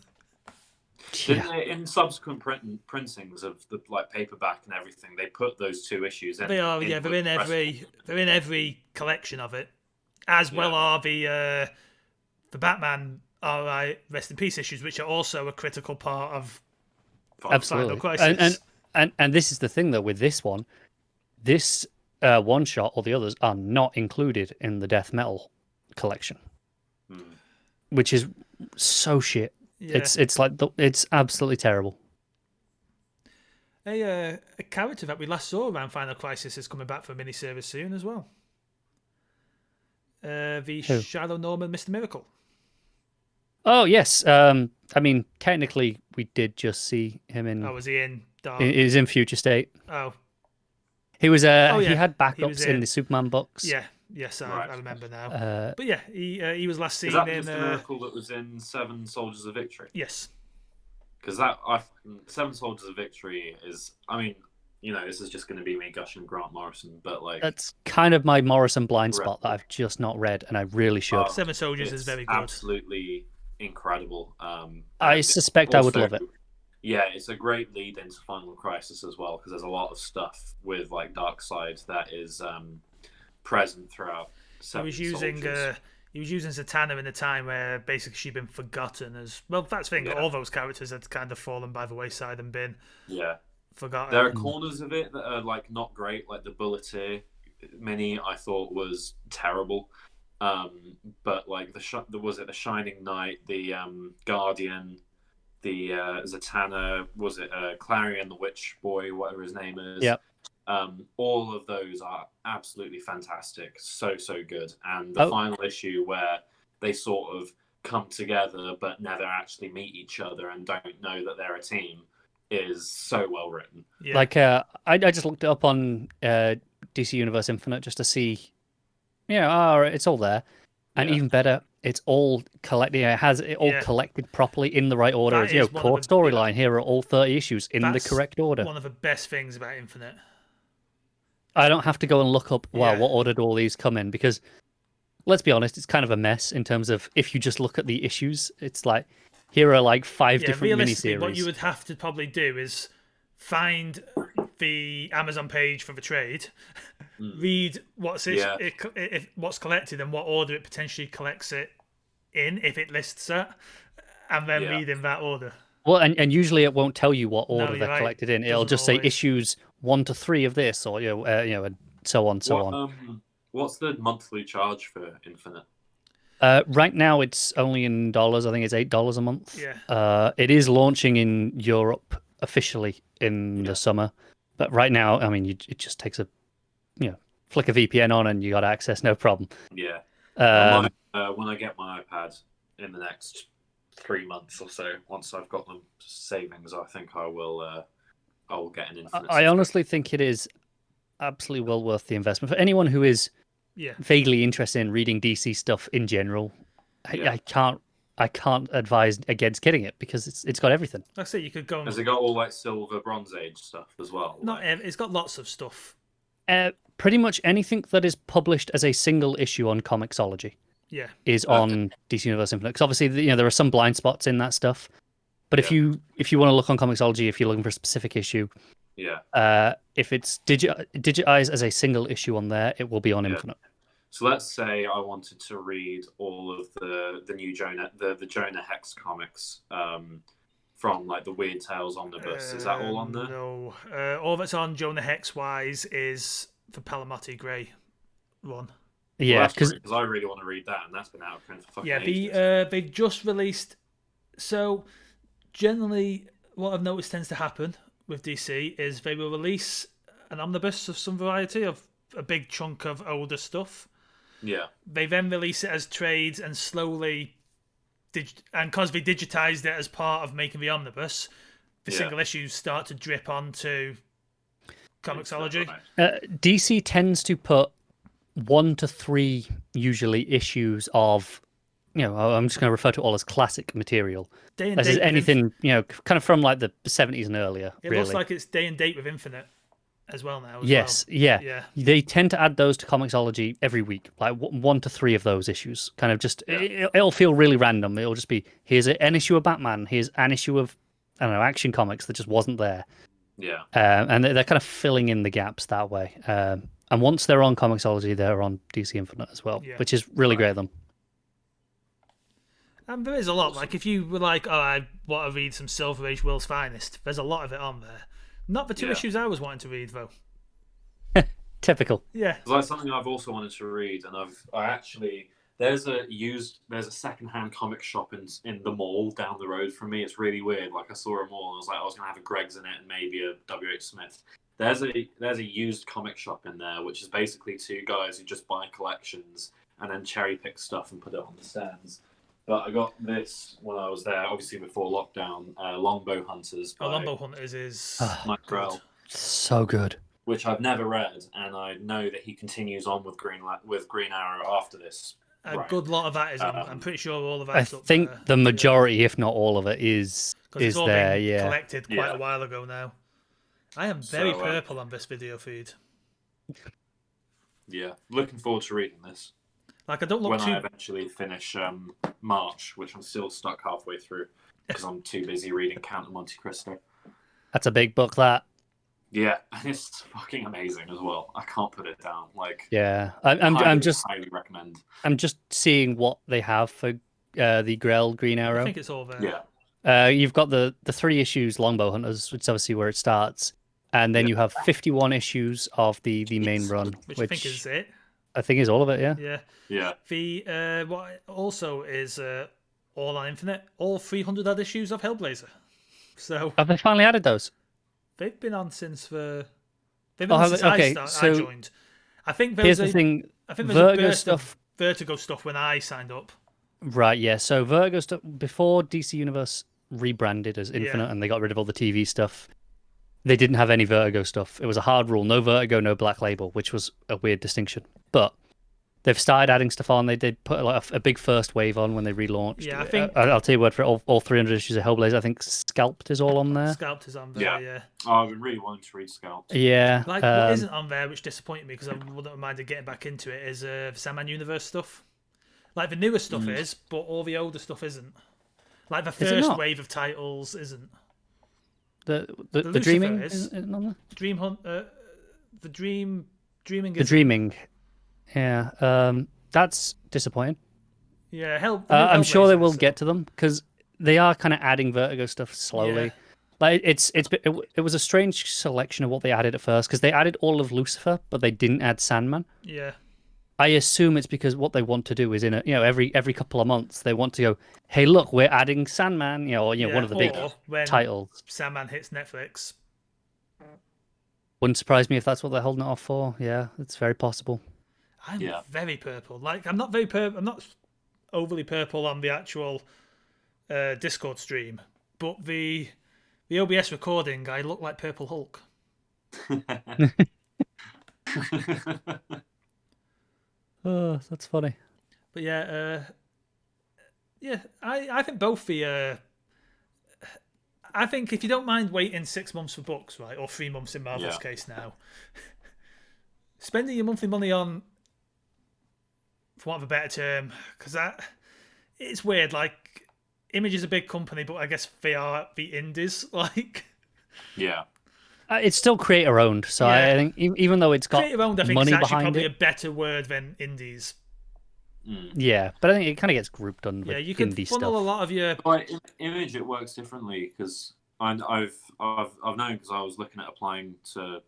[SPEAKER 3] Didn't they, in subsequent printings of the paperback and everything, they put those 2 issues in?
[SPEAKER 1] They are, they're in every collection of it, as well are the Batman R.I. Rest in Peace issues, which are also a critical part of
[SPEAKER 2] Absolutely.
[SPEAKER 1] Final Crisis.
[SPEAKER 2] And this is the thing though with this one, this one shot or the others are not included in the Death Metal collection, which is so shit. Yeah. It's absolutely terrible.
[SPEAKER 1] A character that we last saw around Final Crisis is coming back for a miniseries soon as well. The Shadow Norman Mr. Miracle.
[SPEAKER 2] Oh yes. I mean, technically, we did just see him in.
[SPEAKER 1] Oh, was he in Dark?
[SPEAKER 2] He's in Future State.
[SPEAKER 1] Oh.
[SPEAKER 2] He was. He had backups in the Superman books.
[SPEAKER 1] Yeah. Yes, I remember now. But yeah, he was last seen in.
[SPEAKER 3] Is that Mr. Miracle that was in 7 Soldiers of Victory?
[SPEAKER 1] Yes.
[SPEAKER 3] Because 7 Soldiers of Victory is, I mean, this is just going to be me gushing Grant Morrison, but
[SPEAKER 2] that's kind of my Morrison blind spot that I've just not read, and I really should.
[SPEAKER 1] 7 Soldiers is very good.
[SPEAKER 3] Absolutely incredible.
[SPEAKER 2] I suspect I would love it.
[SPEAKER 3] Yeah, it's a great lead into Final Crisis as well, because there's a lot of stuff with Darkseid that is present throughout.
[SPEAKER 1] He was using Zatanna in a time where basically she'd been forgotten as well. That's the thing. All those characters had kind of fallen by the wayside and been forgotten.
[SPEAKER 3] There are corners of it that are not great, like the Bulleteer mini. I thought was terrible, but the Shining Knight, the Guardian, the Zatanna, was it Clarion the Witch Boy, whatever his name is.
[SPEAKER 2] Yep.
[SPEAKER 3] All of those are absolutely fantastic, so good. And the final issue where they sort of come together but never actually meet each other and don't know that they're a team is so well written.
[SPEAKER 1] Yeah.
[SPEAKER 2] I just looked it up on DC Universe Infinite just to see, it's all there, and even better, it's all collected. It has it all collected properly in the right order. Core storyline. Here are all 30 issues in the correct order.
[SPEAKER 1] One of the best things about Infinite.
[SPEAKER 2] I don't have to go and look up, what order do all these come in? Because, let's be honest, it's kind of a mess in terms of if you just look at the issues, it's like, here are 5 different miniseries.
[SPEAKER 1] What you would have to probably do is find the Amazon page for the trade, read what's collected and what order it potentially collects it in, if it lists it, and then read in that order.
[SPEAKER 2] Well, and usually it won't tell you what order they're collected in. It'll just say issues 1 to 3 of this, or and so on.
[SPEAKER 3] What's the monthly charge for Infinite?
[SPEAKER 2] Right now it's only in dollars. I think it's $8 a month.
[SPEAKER 1] Yeah.
[SPEAKER 2] It is launching in Europe officially in the summer, but right now, I mean, it just takes a flick a VPN on and you got access, no problem.
[SPEAKER 3] Yeah. When I get my iPad in the next 3 months or so, once I've got them savings, I think I will get an Infinite.
[SPEAKER 2] I honestly think it is absolutely well worth the investment for anyone who is vaguely interested in reading DC stuff in general. I can't advise against getting it because it's got everything.
[SPEAKER 1] Like I say, you could go.
[SPEAKER 3] Has it got all Silver, Bronze Age stuff as well?
[SPEAKER 1] It's got lots of stuff.
[SPEAKER 2] Pretty much anything that is published as a single issue on Comixology. Is on DC Universe Infinite, because obviously there are some blind spots in that stuff. But if you want to look on Comixology, if you're looking for a specific issue, if it's digitized as a single issue on there, it will be on Infinite.
[SPEAKER 3] So let's say I wanted to read all of the new Jonah, the Jonah Hex comics from the Weird Tales Omnibus. Is that all on there?
[SPEAKER 1] No, all that's on Jonah Hex wise is the Palomotti Gray one.
[SPEAKER 2] Yeah,
[SPEAKER 3] because I really want to read that, and that's been out of print for fucking ages.
[SPEAKER 1] They've just released. So generally, what I've noticed tends to happen with DC is they will release an omnibus of some variety of a big chunk of older stuff.
[SPEAKER 3] Yeah.
[SPEAKER 1] They then release it as trades and slowly, and because they digitized it as part of making the omnibus, the single issues start to drip onto Comixology.
[SPEAKER 2] DC tends to put 1 to 3 usually issues of, I'm just going to refer to it all as classic material. This is anything, kind of from like the 70s and earlier.
[SPEAKER 1] It looks like it's day and date with Infinite as well now.
[SPEAKER 2] Yeah. They tend to add those to Comixology every week, like 1 to 3 of those issues. Kind of just, it'll feel really random. It'll just be, here's an issue of Batman, here's an issue of, I don't know, Action Comics that just wasn't there.
[SPEAKER 3] Yeah.
[SPEAKER 2] And they're kind of filling in the gaps that way. And once they're on Comixology, they're on DC Infinite as well, which is really great of them.
[SPEAKER 1] And there is a lot. Like, if you were like, I want to read some Silver Age World's Finest, there's a lot of it on there. Not the 2 issues I was wanting to read, though.
[SPEAKER 2] Typical.
[SPEAKER 1] Yeah.
[SPEAKER 3] It's like something I've also wanted to read, and I actually... There's a second-hand comic shop in the mall down the road from me. It's really weird. Like, I saw a mall, and I was like, I was going to have a Greg's in it and maybe a W.H. Smith. There's a used comic shop in there, which is basically 2 guys who just buy collections and then cherry pick stuff and put it on the stands. But I got this when I was there, obviously before lockdown. Longbow Hunters.
[SPEAKER 1] Longbow Hunters is
[SPEAKER 3] Mike Grell.
[SPEAKER 2] So good.
[SPEAKER 3] Which I've never read, and I know that he continues on with Green Arrow after this.
[SPEAKER 1] A good lot of that is. I'm pretty sure all of that.
[SPEAKER 2] I think the majority, if not all of it, is
[SPEAKER 1] it's all
[SPEAKER 2] there.
[SPEAKER 1] Been collected quite a while ago now. I am very purple on this video feed.
[SPEAKER 3] Yeah, looking forward to reading this.
[SPEAKER 1] Like, I don't look
[SPEAKER 3] when I eventually finish March, which I'm still stuck halfway through because I'm too busy reading Count of Monte Cristo.
[SPEAKER 2] That's a big book, that.
[SPEAKER 3] Yeah, and it's fucking amazing as well. I can't put it down. Like,
[SPEAKER 2] I'm just
[SPEAKER 3] highly recommend.
[SPEAKER 2] I'm just seeing what they have for the Grell Green Arrow.
[SPEAKER 1] I think it's all there.
[SPEAKER 3] Yeah.
[SPEAKER 2] You've got the 3 issues Longbow Hunters, which is obviously where it starts, and then you have 51 issues of the main run,
[SPEAKER 1] which I think is it.
[SPEAKER 2] I think is all of it.
[SPEAKER 3] Yeah.
[SPEAKER 1] The what also is all on Infinite, all 300 odd issues of Hellblazer. So
[SPEAKER 2] have they finally added those?
[SPEAKER 1] They've been on since I joined. I think
[SPEAKER 2] here's the thing.
[SPEAKER 1] I think there's
[SPEAKER 2] Vertigo
[SPEAKER 1] a burst
[SPEAKER 2] stuff.
[SPEAKER 1] of Vertigo stuff when I signed up.
[SPEAKER 2] Right, yeah. So Vertigo stuff before DC Universe rebranded as Infinite and they got rid of all the TV stuff. They didn't have any Vertigo stuff. It was a hard rule: no Vertigo, no Black Label, which was a weird distinction. But they've started adding stuff on. They did put like a big first wave on when they relaunched.
[SPEAKER 1] Yeah, I think
[SPEAKER 2] I'll tell you what, for all 300 issues of Hellblazer, I think Scalped is all on there.
[SPEAKER 1] Scalped is on there. Yeah.
[SPEAKER 3] Oh, I've been really wanting to read Scalped.
[SPEAKER 2] Yeah.
[SPEAKER 1] Like what isn't on there, which disappointed me because I wouldn't have minded getting back into it, is the Sandman Universe stuff. Like the newer stuff is, but all the older stuff isn't. Like the first wave of titles isn't.
[SPEAKER 2] The Dreaming isn't on there?
[SPEAKER 1] Dream Hunt. The Dreaming.
[SPEAKER 2] The Dreaming. Yeah. That's disappointing.
[SPEAKER 1] Yeah,
[SPEAKER 2] I'm sure they will get to them because they are kind of adding Vertigo stuff slowly. Yeah. Like it was a strange selection of what they added at first because they added all of Lucifer, but they didn't add Sandman.
[SPEAKER 1] Yeah.
[SPEAKER 2] I assume it's because what they want to do is every couple of months they want to go, hey, look, we're adding Sandman, one of the big titles.
[SPEAKER 1] Sandman hits Netflix.
[SPEAKER 2] Wouldn't surprise me if that's what they're holding it off for. Yeah, it's very possible.
[SPEAKER 1] I'm very purple. Like I'm not very purple. I'm not overly purple on the actual Discord stream, but the OBS recording, I look like Purple Hulk.
[SPEAKER 2] Oh, that's funny.
[SPEAKER 1] But I think both the. I think if you don't mind waiting 6 months for books, right, or 3 months in Marvel's case now, spending your monthly money on, for want of a better term, because it's weird. Like, Image is a big company, but I guess they are the indies. Like,
[SPEAKER 3] yeah.
[SPEAKER 2] It's still creator owned, so I think even though it's got
[SPEAKER 1] creator owned, I think
[SPEAKER 2] money
[SPEAKER 1] it's actually
[SPEAKER 2] behind
[SPEAKER 1] probably
[SPEAKER 2] it,
[SPEAKER 1] a better word than indies.
[SPEAKER 2] Yeah, but I think it kind of gets grouped under
[SPEAKER 1] you can
[SPEAKER 2] indie
[SPEAKER 1] funnel
[SPEAKER 2] stuff.
[SPEAKER 1] a lot of your.
[SPEAKER 3] Like Image, it works differently because I've known because I was looking at applying to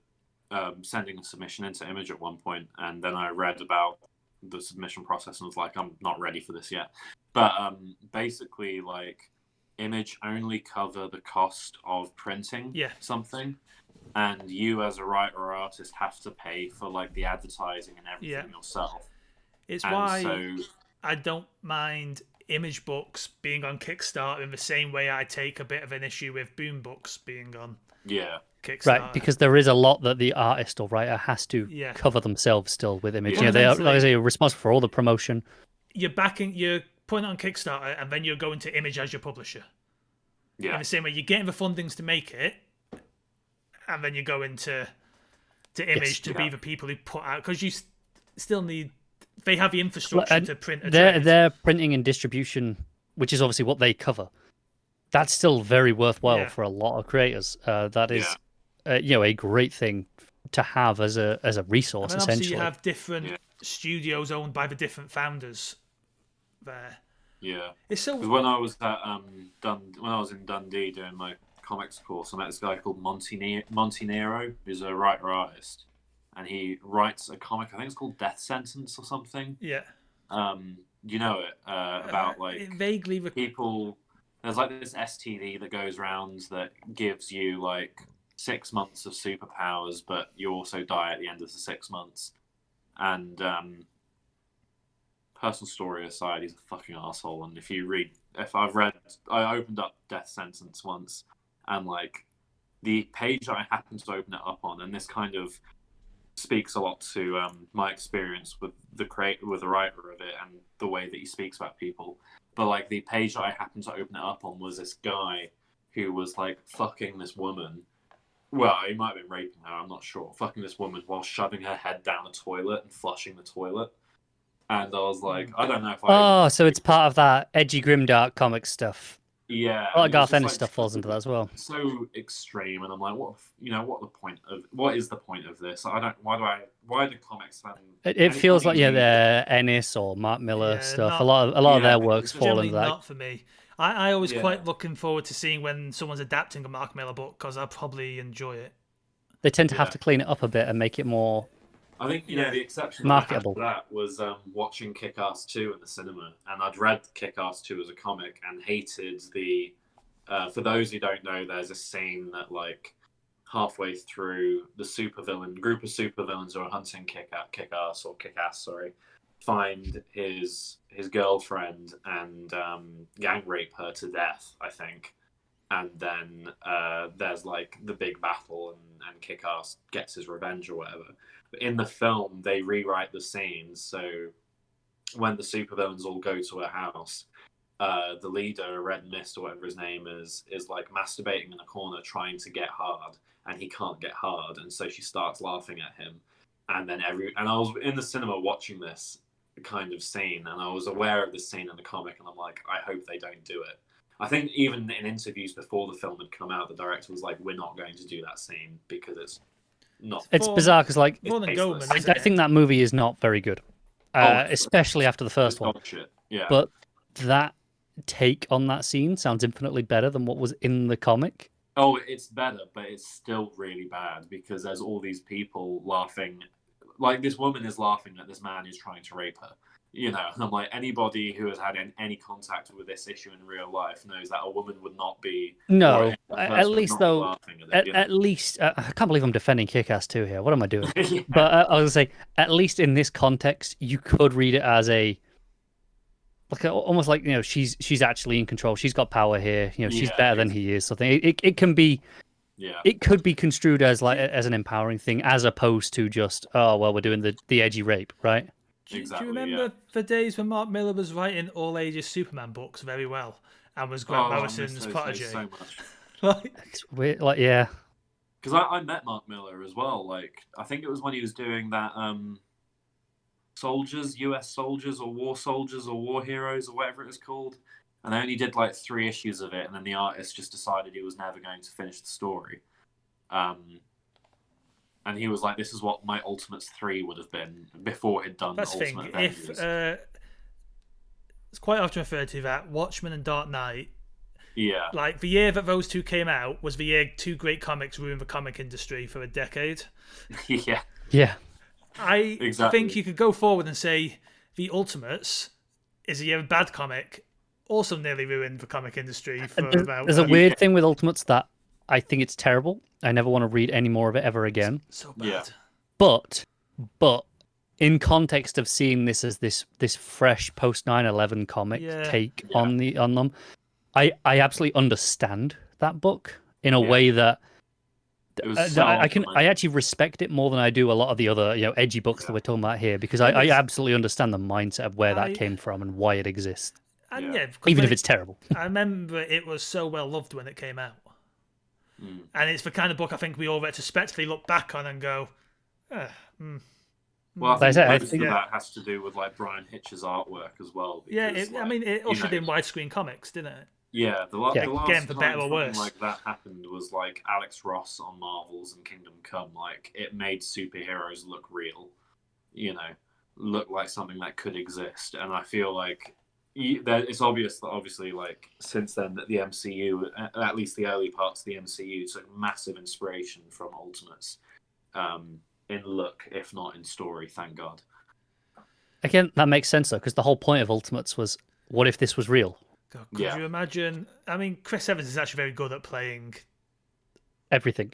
[SPEAKER 3] sending a submission into Image at one point, and then I read about the submission process and was like, I'm not ready for this yet. But basically, like, Image only cover the cost of printing something, and you as a writer or artist have to pay for like the advertising and everything yourself.
[SPEAKER 1] It's why I don't mind Image books being on Kickstarter in the same way I take a bit of an issue with Boom books being on Kickstarter.
[SPEAKER 2] Right, because there is a lot that the artist or writer has to cover themselves still with Image. They are, like I say, responsible for all the promotion.
[SPEAKER 1] You're putting it on Kickstarter, and then you're going to Image as your publisher. Yeah. In the same way, you're getting the fundings to make it, and then you go into Image to be the people who put out, because you still need. They have the infrastructure to print.
[SPEAKER 2] Their printing and distribution, which is obviously what they cover, that's still very worthwhile for a lot of creators. That is, a great thing to have as a resource.
[SPEAKER 1] And
[SPEAKER 2] essentially,
[SPEAKER 1] you have different studios owned by the different founders there.
[SPEAKER 3] Yeah,
[SPEAKER 1] it's so.
[SPEAKER 3] When I was at when I was in Dundee doing my comics course, I met this guy called Monty Nero, who's a writer artist, and he writes a comic. I think it's called Death Sentence or something.
[SPEAKER 1] Yeah.
[SPEAKER 3] You know it about like
[SPEAKER 1] vaguely
[SPEAKER 3] people. There's like this STD that goes around that gives you like 6 months of superpowers, but you also die at the end of the 6 months. And personal story aside, he's a fucking asshole. And I opened up Death Sentence once, and like the page I happened to open it up on, and this kind of speaks a lot to my experience with the writer of it and the way that he speaks about people. But like the page that I happened to open it up on was this guy who was like fucking this woman. Well, he might have been raping her, I'm not sure. Fucking this woman while shoving her head down a toilet and flushing the toilet. And I was like, I don't know if
[SPEAKER 2] so it's part of that edgy grimdark comic stuff.
[SPEAKER 3] Yeah.
[SPEAKER 2] A lot of Garth Ennis stuff falls into that as well.
[SPEAKER 3] So extreme, and I'm like, what is the point of this? Why do comics have...
[SPEAKER 2] It feels like the Ennis or Mark Miller stuff. A lot of their works fall into that.
[SPEAKER 1] Not for me. I always quite looking forward to seeing when someone's adapting a Mark Miller book, because I'll probably enjoy it.
[SPEAKER 2] They tend to have to clean it up a bit and make it more.
[SPEAKER 3] I think the exception
[SPEAKER 2] marketable.
[SPEAKER 3] To that was watching Kick-Ass 2 in the cinema, and I'd read Kick-Ass 2 as a comic and hated the. For those who don't know, there's a scene that like halfway through the group of supervillains who are hunting Kick-Ass, find his girlfriend and gang rape her to death, I think. And then there's like the big battle, and Kick-Ass gets his revenge or whatever. But in the film, they rewrite the scenes. So when the supervillains all go to her house, the leader, Red Mist or whatever his name is like masturbating in a corner trying to get hard, and he can't get hard, and so she starts laughing at him. And then and I was in the cinema watching this kind of scene, and I was aware of this scene in the comic, and I'm like, I hope they don't do it. I think even in interviews before the film had come out, the director was like, we're not going to do that scene because it's not.
[SPEAKER 2] It's bizarre because like
[SPEAKER 1] I
[SPEAKER 2] think that movie is not very good, especially after the first one.
[SPEAKER 3] Shit. Yeah.
[SPEAKER 2] But that take on that scene sounds infinitely better than what was in the comic.
[SPEAKER 3] Oh, it's better, but it's still really bad because there's all these people laughing. Like, this woman is laughing at this man who's trying to rape her. You know, and I'm like, anybody who has had any contact with this issue in real life knows that a woman would not be.
[SPEAKER 2] No, at least though. At least, I can't believe I'm defending Kick-Ass 2 here. What am I doing?
[SPEAKER 3] Yeah.
[SPEAKER 2] But I was gonna say, at least in this context, you could read it as almost like she's actually in control. She's got power here. She's better than he is. Something. It can be.
[SPEAKER 3] Yeah.
[SPEAKER 2] It could be construed as as an empowering thing, as opposed to just we're doing the edgy rape, right?
[SPEAKER 3] Exactly,
[SPEAKER 1] do you remember the days when Mark Miller was writing all ages Superman books very well and was Grant Morrison's protege?
[SPEAKER 3] So much.
[SPEAKER 2] It's weird, because
[SPEAKER 3] I met Mark Miller as well. Like, I think it was when he was doing that US Soldiers or War Soldiers or War Heroes or whatever it was called, and they only did like 3 issues of it, and then the artist just decided he was never going to finish the story. And he was like, this is what my Ultimates 3 would have been before he'd done
[SPEAKER 1] That's
[SPEAKER 3] Ultimate
[SPEAKER 1] thing.
[SPEAKER 3] Avengers.
[SPEAKER 1] It's quite often referred to that Watchman and Dark Knight.
[SPEAKER 3] Yeah.
[SPEAKER 1] Like, the year that those two came out was the year 2 great comics ruined the comic industry for a decade.
[SPEAKER 3] Yeah.
[SPEAKER 2] Yeah.
[SPEAKER 1] I think you could go forward and say the Ultimates is a year of bad comic, also nearly ruined the comic industry for about.
[SPEAKER 2] There's a weird thing with Ultimates that I think it's terrible. I never want to read any more of it ever again.
[SPEAKER 1] So bad.
[SPEAKER 2] But in context of seeing this as this fresh post 9/11 comic take on them, I absolutely understand that book in a way that I actually respect it more than I do a lot of the other edgy books that we're talking about here, because I absolutely understand the mindset of where that came from and why it exists.
[SPEAKER 1] And
[SPEAKER 2] even if it's terrible.
[SPEAKER 1] I remember it was so well loved when it came out. And it's the kind of book I think we all retrospectively look back on and go,
[SPEAKER 3] Well, I think that has to do with like Brian Hitch's artwork as well. Because,
[SPEAKER 1] it ushered in widescreen comics, didn't it?
[SPEAKER 3] Yeah, the last
[SPEAKER 1] Again, for
[SPEAKER 3] time
[SPEAKER 1] better or
[SPEAKER 3] something
[SPEAKER 1] worse.
[SPEAKER 3] like that happened was like Alex Ross on Marvel's and Kingdom Come. Like, it made superheroes look real, look like something that could exist. And I feel like it's obvious that obviously, like, since then that the MCU, at least the early parts of the MCU, took massive inspiration from Ultimates, in look, if not in story. Thank God.
[SPEAKER 2] Again, that makes sense though, because the whole point of Ultimates was, what if this was real?
[SPEAKER 1] God, could you imagine? I mean, Chris Evans is actually very good at playing
[SPEAKER 2] everything.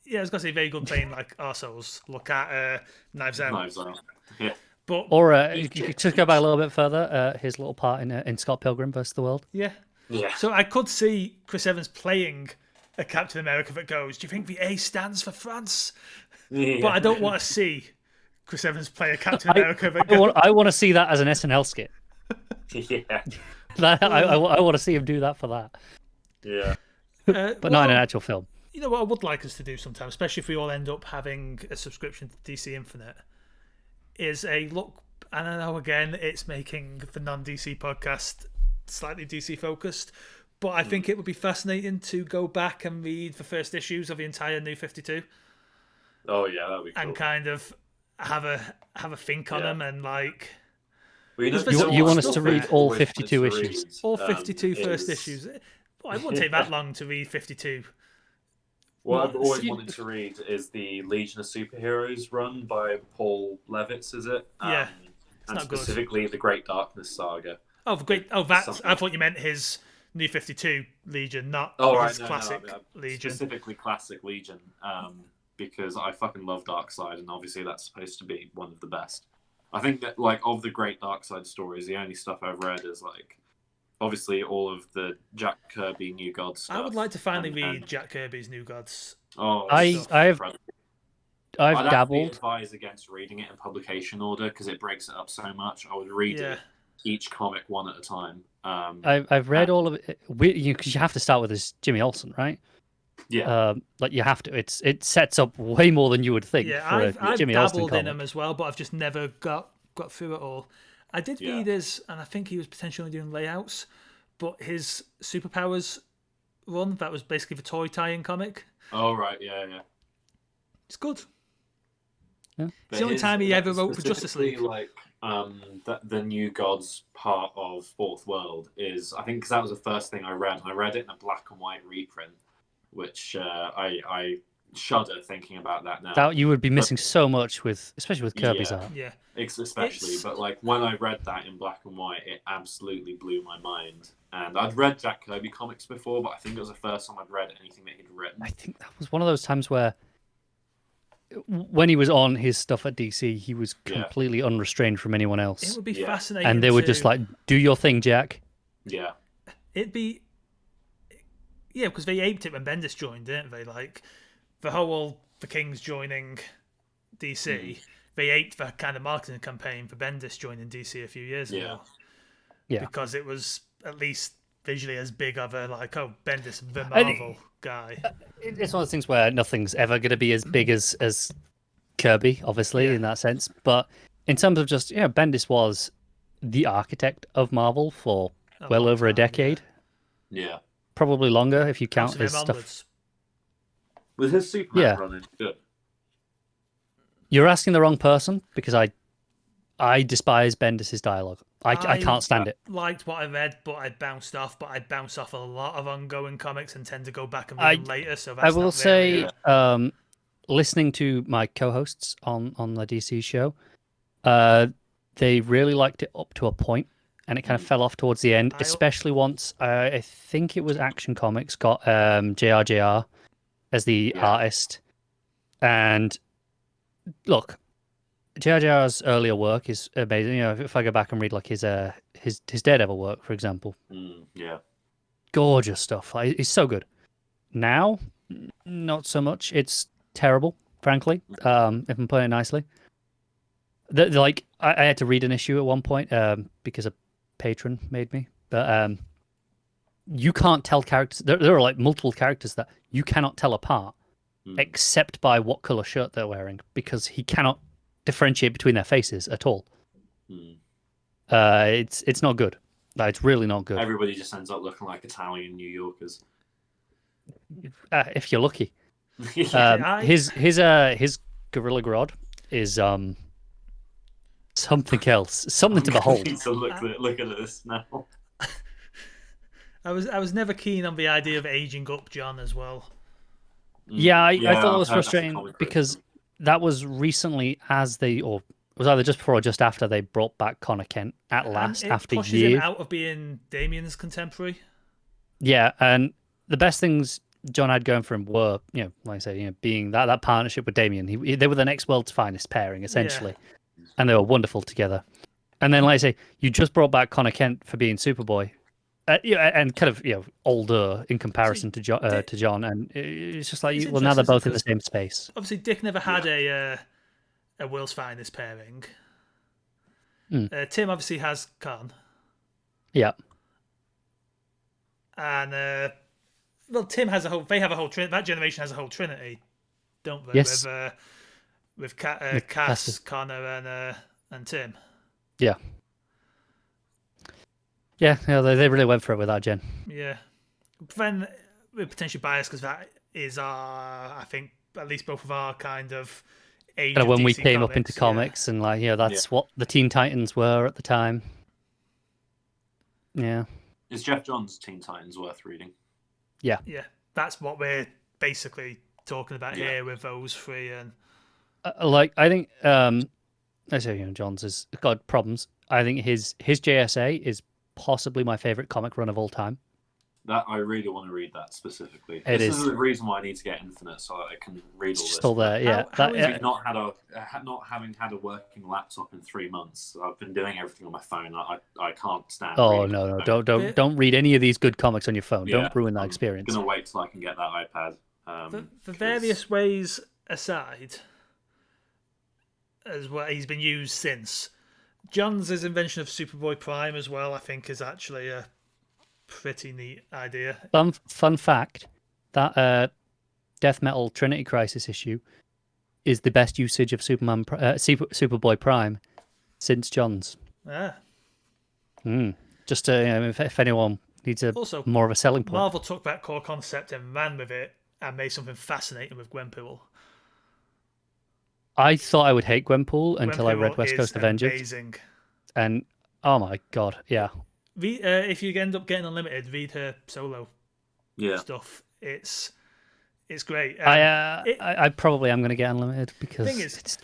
[SPEAKER 1] Yeah, I was gonna say very good playing like arseholes. Look at Knives Out.
[SPEAKER 3] Knives Out. Yeah.
[SPEAKER 2] But you could just go back a little bit further. His little part in Scott Pilgrim vs. the World.
[SPEAKER 1] Yeah. So I could see Chris Evans playing a Captain America that goes, "Do you think the A stands for France?" Yeah. But I don't want to see Chris Evans play a Captain America that goes.
[SPEAKER 2] I want to see that as an SNL skit.
[SPEAKER 3] Yeah.
[SPEAKER 2] I want to see him do that for that.
[SPEAKER 3] Yeah.
[SPEAKER 2] But not in an actual film.
[SPEAKER 1] You know what I would like us to do sometime, especially if we all end up having a subscription to DC Infinite, is a look. And I know again it's making the non-DC podcast slightly DC focused, but I think it would be fascinating to go back and read the first issues of the entire New 52.
[SPEAKER 3] Oh yeah, that'd be cool.
[SPEAKER 1] And kind of have a think on them and like.
[SPEAKER 3] Well,
[SPEAKER 2] you want us to read all 52 issues?
[SPEAKER 1] All 52 first issues. Well, it wouldn't take that long to read 52.
[SPEAKER 3] What I've always wanted to read is the Legion of Superheroes run by Paul Levitz, is it?
[SPEAKER 1] Yeah.
[SPEAKER 3] And specifically the Great Darkness Saga.
[SPEAKER 1] Oh, I thought you meant his New 52 Legion, not his classic Legion.
[SPEAKER 3] Specifically classic Legion, because I fucking love Darkseid, and obviously that's supposed to be one of the best. I think that, like, of the great Darkseid stories, the only stuff I've read is, like, obviously all of the Jack Kirby New Gods stuff.
[SPEAKER 1] I would like to finally read Jack Kirby's New Gods.
[SPEAKER 3] Oh,
[SPEAKER 2] I've dabbled.
[SPEAKER 3] Advise against reading it in publication order because it breaks it up so much. I would read it each comic one at a time.
[SPEAKER 2] I've read all of it because you have to start with this Jimmy Olsen, right?
[SPEAKER 3] Yeah.
[SPEAKER 2] Like you have to. It sets up way more than you would think.
[SPEAKER 1] Yeah,
[SPEAKER 2] for
[SPEAKER 1] I've
[SPEAKER 2] Jimmy
[SPEAKER 1] dabbled
[SPEAKER 2] Olsen
[SPEAKER 1] in them as well, but I've just never got through it all. I did read his, and I think he was potentially doing layouts, but his Superpowers run, that was basically the toy tie-in comic.
[SPEAKER 3] Oh, right, yeah.
[SPEAKER 1] It's good.
[SPEAKER 2] Yeah.
[SPEAKER 1] It's the only time he ever wrote for Justice League.
[SPEAKER 3] Like, the New Gods part of Fourth World is, I think, because that was the first thing I read, and I read it in a black and white reprint, which I shudder thinking about that now.
[SPEAKER 2] That you would be missing so much especially with Kirby's art.
[SPEAKER 1] Yeah.
[SPEAKER 3] Especially, but like when I read that in black and white, it absolutely blew my mind. And I'd read Jack Kirby comics before, but I think it was the first time I'd read anything that he'd written.
[SPEAKER 2] I think that was one of those times where, when he was on his stuff at DC, he was completely unrestrained from anyone else.
[SPEAKER 1] It would be fascinating.
[SPEAKER 2] And they were just like, "Do your thing, Jack."
[SPEAKER 3] Yeah.
[SPEAKER 1] It'd be. Yeah, because they aped it when Bendis joined, didn't they? Like the Kings joining DC. They aped the kind of marketing campaign for Bendis joining DC a few years ago.
[SPEAKER 2] Yeah.
[SPEAKER 1] Because it was at least visually as big of a Bendis the Marvel guy.
[SPEAKER 2] It's one of those things where nothing's ever going to be as big as Kirby, obviously, in that sense. But in terms of just, Bendis was the architect of Marvel for well over a decade.
[SPEAKER 3] Yeah.
[SPEAKER 2] Probably longer if you count his stuff.
[SPEAKER 3] With his Superman running, good.
[SPEAKER 2] You're asking the wrong person, because I despise Bendis' dialogue. I can't stand it.
[SPEAKER 1] Liked what I read, but I bounced off. But I bounce off a lot of ongoing comics and tend to go back and read them later. So that's
[SPEAKER 2] I will say, listening to my co-hosts on the DC show, they really liked it up to a point, and it kind of fell off towards the end, especially once I think it was Action Comics got JRJR as the artist. And look, JRJR's earlier work is amazing. If I go back and read like his Daredevil work, for example, gorgeous stuff. He's so good. Now, not so much. It's terrible, frankly. If I'm putting it nicely. I had to read an issue at one point because a patron made me. But you can't tell characters. There are like multiple characters that you cannot tell apart, except by what color shirt they're wearing, because he cannot differentiate between their faces at all. It's not good. It's really not good.
[SPEAKER 3] Everybody just ends up looking like Italian New Yorkers.
[SPEAKER 2] If you're lucky. His Gorilla Grodd is something else, something to behold.
[SPEAKER 3] Need to look at this now.
[SPEAKER 1] I was never keen on the idea of aging up John as well.
[SPEAKER 2] Yeah, I thought it was frustrating because that was recently or it was either just before or just after they brought back Connor Kent at last after years.
[SPEAKER 1] Pushes him out of being Damien's contemporary.
[SPEAKER 2] Yeah, and the best things John had going for him were, like I said, being that partnership with Damien. They were the next world's finest pairing, essentially. Yeah. And they were wonderful together. And then, like I say, you just brought back Connor Kent for being Superboy. And kind of, older in comparison to John. And it's just like, well, now they're both in the same space.
[SPEAKER 1] Obviously, Dick never had a world's finest pairing. Tim obviously has Khan.
[SPEAKER 2] Yeah.
[SPEAKER 1] And, Tim has they have a whole Trinity. That generation has a whole Trinity, don't they?
[SPEAKER 2] Yes.
[SPEAKER 1] With Cass, Connor, and Tim.
[SPEAKER 2] Yeah. Yeah, they really went for it with that gen.
[SPEAKER 1] Yeah. But then we're potentially biased because that is I think, at least both of our kind of age.
[SPEAKER 2] When
[SPEAKER 1] DC
[SPEAKER 2] we came
[SPEAKER 1] comics,
[SPEAKER 2] up into comics and that's what the Teen Titans were at the time. Yeah.
[SPEAKER 3] Is Jeff Johns' Teen Titans worth reading?
[SPEAKER 2] Yeah.
[SPEAKER 1] Yeah. That's what we're basically talking about here with those three. And
[SPEAKER 2] I think, I say, Johns has got problems. I think his JSA is possibly my favorite comic run of all time.
[SPEAKER 3] That I really want to read that specifically.
[SPEAKER 2] This
[SPEAKER 3] is the reason why I need to get Infinite so that I can read all this.
[SPEAKER 2] Still there, yeah.
[SPEAKER 3] Not having had a working laptop in 3 months. I've been doing everything on my phone. I can't stand.
[SPEAKER 2] Oh no! Don't read any of these good comics on your phone.
[SPEAKER 3] Yeah,
[SPEAKER 2] don't ruin that experience.
[SPEAKER 3] I'm gonna wait till I can get that iPad.
[SPEAKER 1] For various ways aside, as well, he's been used since. John's invention of Superboy Prime as well, I think, is actually a pretty neat idea.
[SPEAKER 2] Fun fact, that Death Metal Trinity Crisis issue is the best usage of Superboy Prime since John's. Just if anyone needs more of a selling point.
[SPEAKER 1] Marvel took that core concept and ran with it and made something fascinating with Gwenpool.
[SPEAKER 2] I thought I would hate Gwenpool until I read West Coast Avengers.
[SPEAKER 1] Amazing.
[SPEAKER 2] And oh my god, yeah.
[SPEAKER 1] If you end up getting Unlimited, read her solo stuff. It's great.
[SPEAKER 2] I probably am going to get Unlimited because
[SPEAKER 1] the thing is, it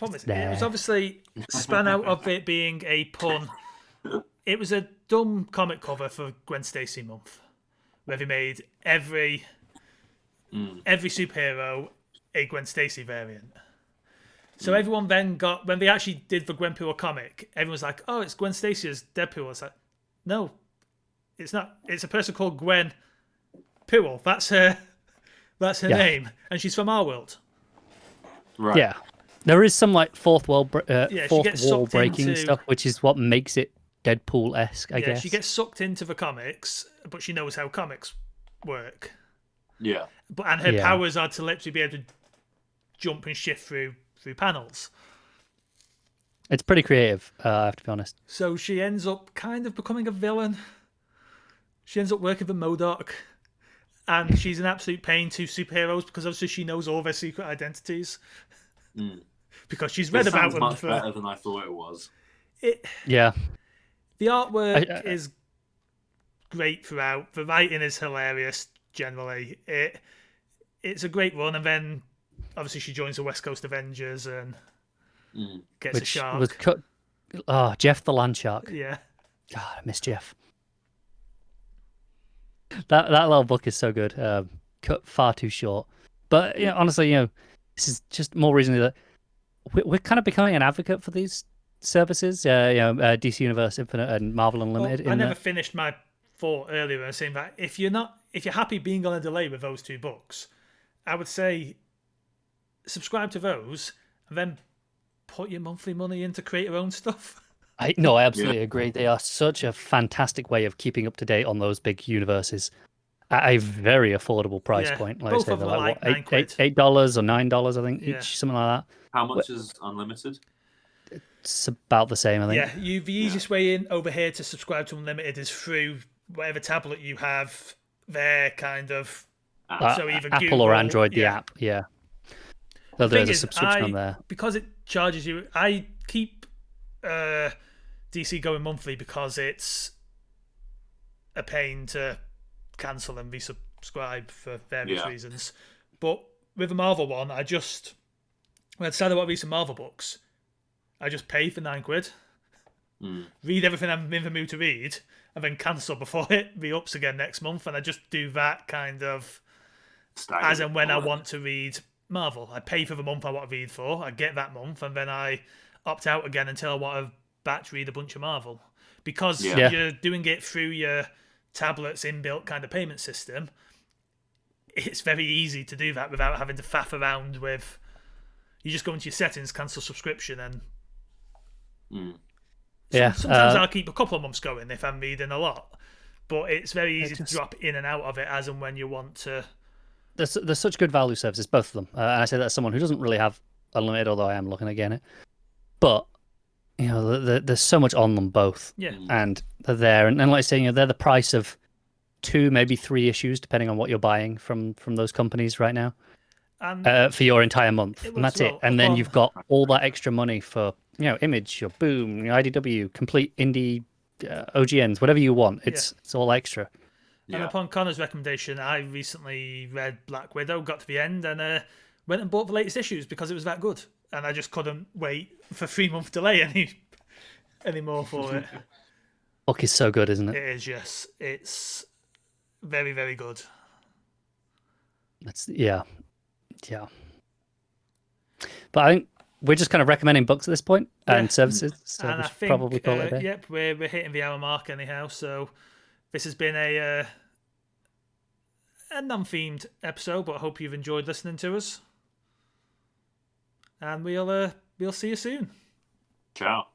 [SPEAKER 1] was obviously spun out of it being a pun. It was a dumb comic cover for Gwen Stacy month, where they made every superhero a Gwen Stacy variant. So everyone then got, when they actually did the Gwenpool comic, everyone was like, "Oh, it's Gwen Stacy as Deadpool." It's like, no, it's not. It's a person called Gwen Pool. That's her name, and she's from our world.
[SPEAKER 3] Right.
[SPEAKER 2] Yeah, there is some like fourth wall breaking stuff, which is what makes it Deadpool-esque, I guess.
[SPEAKER 1] She gets sucked into the comics, but she knows how comics work.
[SPEAKER 3] Yeah.
[SPEAKER 1] And her powers are to literally be able to jump and shift through panels.
[SPEAKER 2] It's pretty creative, I have to be honest.
[SPEAKER 1] So she ends up kind of becoming a villain. She ends up working for MODOK, and she's an absolute pain to superheroes because obviously she knows all their secret identities. Because she's read about them.
[SPEAKER 3] Much better than I thought it was.
[SPEAKER 1] The artwork is great throughout. The writing is hilarious generally. It's a great run, and then obviously she joins the West Coast Avengers and gets a shark.
[SPEAKER 2] Jeff the Land Shark.
[SPEAKER 1] Yeah.
[SPEAKER 2] God, I miss Jeff. That little book is so good. Cut far too short. But honestly, this is just more reason that we're kind of becoming an advocate for these services. DC Universe Infinite and Marvel Unlimited.
[SPEAKER 1] Well, I never finished my thought earlier. I was saying that if you're happy being on a delay with those two books, I would say subscribe to those and then put your monthly money in to create your own stuff.
[SPEAKER 2] I absolutely agree. They are such a fantastic way of keeping up to date on those big universes at a very affordable price point. Like
[SPEAKER 1] both
[SPEAKER 2] I say,
[SPEAKER 1] of
[SPEAKER 2] they're
[SPEAKER 1] them
[SPEAKER 2] like
[SPEAKER 1] are
[SPEAKER 2] what, $8 or $9, I think, each, something like that.
[SPEAKER 3] How much is unlimited?
[SPEAKER 2] It's about the same, I think.
[SPEAKER 1] Yeah, the easiest way in over here to subscribe to Unlimited is through whatever tablet you have. Their kind of so either
[SPEAKER 2] Apple
[SPEAKER 1] Google,
[SPEAKER 2] or Android, the app. Yeah. So there's a subscription on there
[SPEAKER 1] because it charges you. I keep DC going monthly because it's a pain to cancel and resubscribe for various reasons. But with the Marvel one, when I decided I want to read some Marvel books, I just pay for £9, read everything I'm in the mood to read, and then cancel before it re-ups again next month. And I just do that kind of as and when I want to read Marvel. I pay for the month I want to read for, I get that month, and then I opt out again until I want to batch read a bunch of Marvel. Because you're doing it through your tablet's inbuilt kind of payment system, it's very easy to do that without having to faff around with... You just go into your settings, cancel subscription, and... Sometimes I'll keep a couple of months going if I'm reading a lot. But it's very easy to drop in and out of it as and when you want to...
[SPEAKER 2] There's such good value services, both of them. And I say that as someone who doesn't really have Unlimited, although I am looking again it. But... there's so much on them both, and they're there, and like I say, they're the price of 2, maybe 3 issues, depending on what you're buying from those companies right now, for your entire month, and that's it. And then you've got all that extra money for Image, your Boom, your IDW, complete indie OGNs, whatever you want. It's all extra.
[SPEAKER 1] And upon Connor's recommendation, I recently read Black Widow, got to the end, and went and bought the latest issues because it was that good. And I just couldn't wait for 3-month delay anymore for it.
[SPEAKER 2] Book is so good, isn't it?
[SPEAKER 1] It is, yes. It's very, very good.
[SPEAKER 2] Yeah. But I think we're just kind of recommending books at this point and services. So
[SPEAKER 1] and I think
[SPEAKER 2] probably call it a day.
[SPEAKER 1] Yep, we're hitting the hour mark anyhow. So this has been a non-themed episode, but I hope you've enjoyed listening to us. And we'll see you soon.
[SPEAKER 3] Ciao.